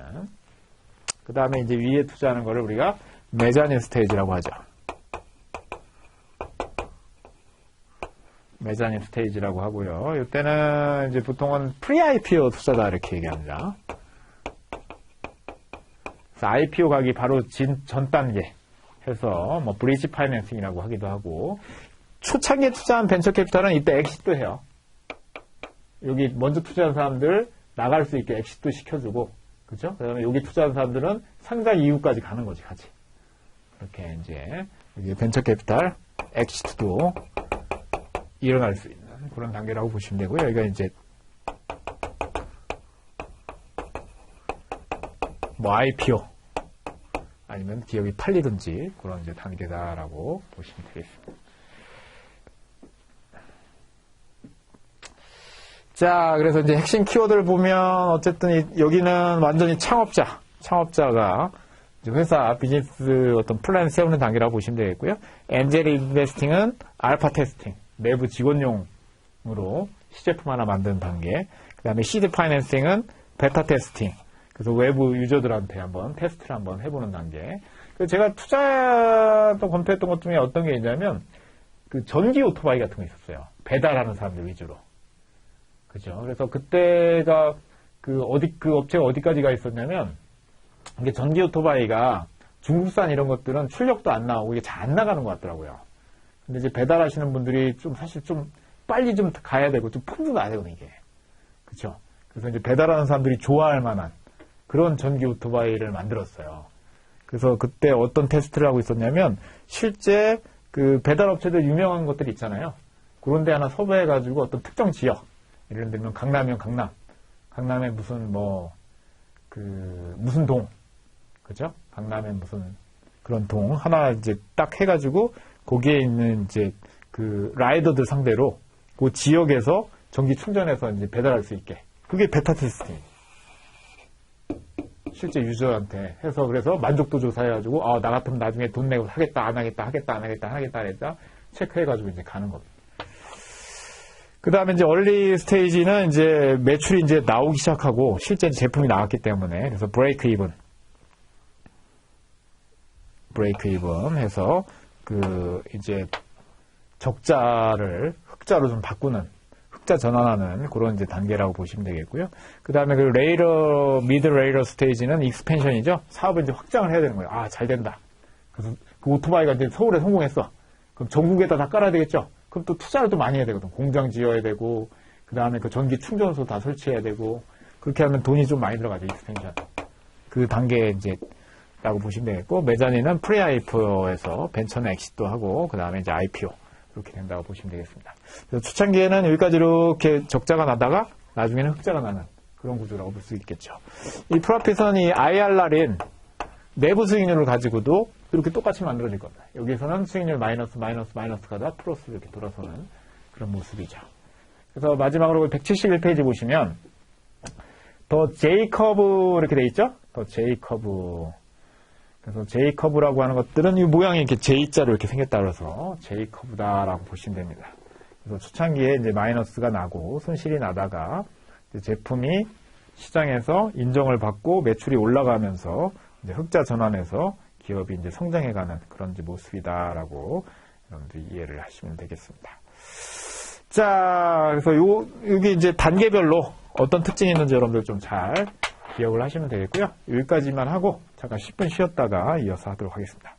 그 다음에 이제 위에 투자하는 거를 우리가 메자닌 스테이지라고 하죠. 메자닌 스테이지라고 하고요. 이때는 이제 보통은 프리-IPO 투자다 이렇게 얘기합니다. 그래서 IPO 가기 바로 전 단계 해서 뭐 브리지 파이낸싱이라고 하기도 하고 초창기에 투자한 벤처 캐피탈은 이때 엑시트 해요. 여기 먼저 투자한 사람들 나갈 수 있게 엑시트 시켜주고 그죠? 그다음에 여기 투자한 사람들은 상장 이후까지 가는 거지 같이. 이렇게 이제 여기 벤처 캐피탈 엑시트도 일어날 수 있는 그런 단계라고 보시면 되고요. 여기가 이제 뭐 IPO 아니면 기업이 팔리든지 그런 이제 단계다라고 보시면 되겠습니다. 자, 그래서 이제 핵심 키워드를 보면 어쨌든 여기는 완전히 창업자가 이제 회사 비즈니스 어떤 플랜 세우는 단계라고 보시면 되겠고요. 엔젤 인베스팅은 알파 테스팅, 내부 직원용으로 시제품 하나 만드는 단계. 그 다음에 시드 파이낸싱은 베타 테스팅. 그래서 외부 유저들한테 한번 테스트를 한번 해보는 단계. 그래서 제가 투자도 검토했던 것 중에 어떤 게 있냐면 그 전기 오토바이 같은 거 있었어요. 배달하는 사람들 위주로. 그죠. 그래서 그때가 그 업체가 어디까지 가 있었냐면 이게 전기 오토바이가 중국산 이런 것들은 출력도 안 나오고 이게 잘 안 나가는 것 같더라고요. 근데 이제 배달하시는 분들이 좀 사실 좀 빨리 좀 가야 되고 좀 품도 나야 되거든요, 이게. 그쵸. 그래서 이제 배달하는 사람들이 좋아할 만한 그런 전기 오토바이를 만들었어요. 그래서 그때 어떤 테스트를 하고 있었냐면 실제 그 배달업체들 유명한 것들이 있잖아요. 그런 데 하나 섭외해가지고 어떤 특정 지역, 예를 들면 강남이면 강남에 무슨 무슨 동, 그죠? 강남에 무슨 그런 동 하나 이제 딱 해가지고 거기에 있는 이제 그 라이더들 상대로 그 지역에서 전기 충전해서 이제 배달할 수 있게. 그게 베타 테스팅. 실제 유저한테 해서 그래서 만족도 조사해가지고 나 같으면 나중에 돈 내고 하겠다 안 하겠다 했다 체크해가지고 이제 가는 겁니다. 그 다음에 이제 얼리 스테이지는 이제 매출이 이제 나오기 시작하고 실제 제품이 나왔기 때문에 그래서 브레이크 이븐 해서 그 이제 적자를 흑자로 좀 바꾸는 흑자 전환하는 그런 이제 단계라고 보시면 되겠고요. 그 다음에 그 미드 레이러 스테이지는 익스펜션이죠. 사업을 이제 확장을 해야 되는 거예요. 잘 된다. 그래서 그 오토바이가 이제 서울에 성공했어. 그럼 전국에다 다 깔아야 되겠죠. 그럼 또 투자를 또 많이 해야 되거든. 공장 지어야 되고, 그 다음에 그 전기 충전소 다 설치해야 되고, 그렇게 하면 돈이 좀 많이 들어가죠, 익스펜션. 그 단계 이제, 라고 보시면 되겠고, 메자닌은 프리-IPO에서 벤처는 엑시트도 하고, 그 다음에 이제 IPO. 이렇게 된다고 보시면 되겠습니다. 그래서 초창기에는 여기까지 이렇게 적자가 나다가, 나중에는 흑자가 나는 그런 구조라고 볼 수 있겠죠. 이 프로핏은 이 IRR인 내부 수익률을 가지고도 이렇게 똑같이 만들어질 겁니다. 여기서는 수익률 마이너스가 다 플러스 이렇게 돌아서는 그런 모습이죠. 그래서 마지막으로 171페이지 보시면 더 J커브 이렇게 돼 있죠? 더 J커브. 그래서 J커브라고 하는 것들은 이 모양이 이렇게 J자로 이렇게 생겼다 그래서 J커브다라고 보시면 됩니다. 그래서 초창기에 이제 마이너스가 나고 손실이 나다가 제품이 시장에서 인정을 받고 매출이 올라가면서 이제 흑자 전환해서 기업이 이제 성장해가는 그런 이제 모습이다라고 여러분들이 이해를 하시면 되겠습니다. 자, 그래서 여기 이제 단계별로 어떤 특징이 있는지 여러분들 좀 잘 기억을 하시면 되겠고요. 여기까지만 하고 잠깐 10분 쉬었다가 이어서 하도록 하겠습니다.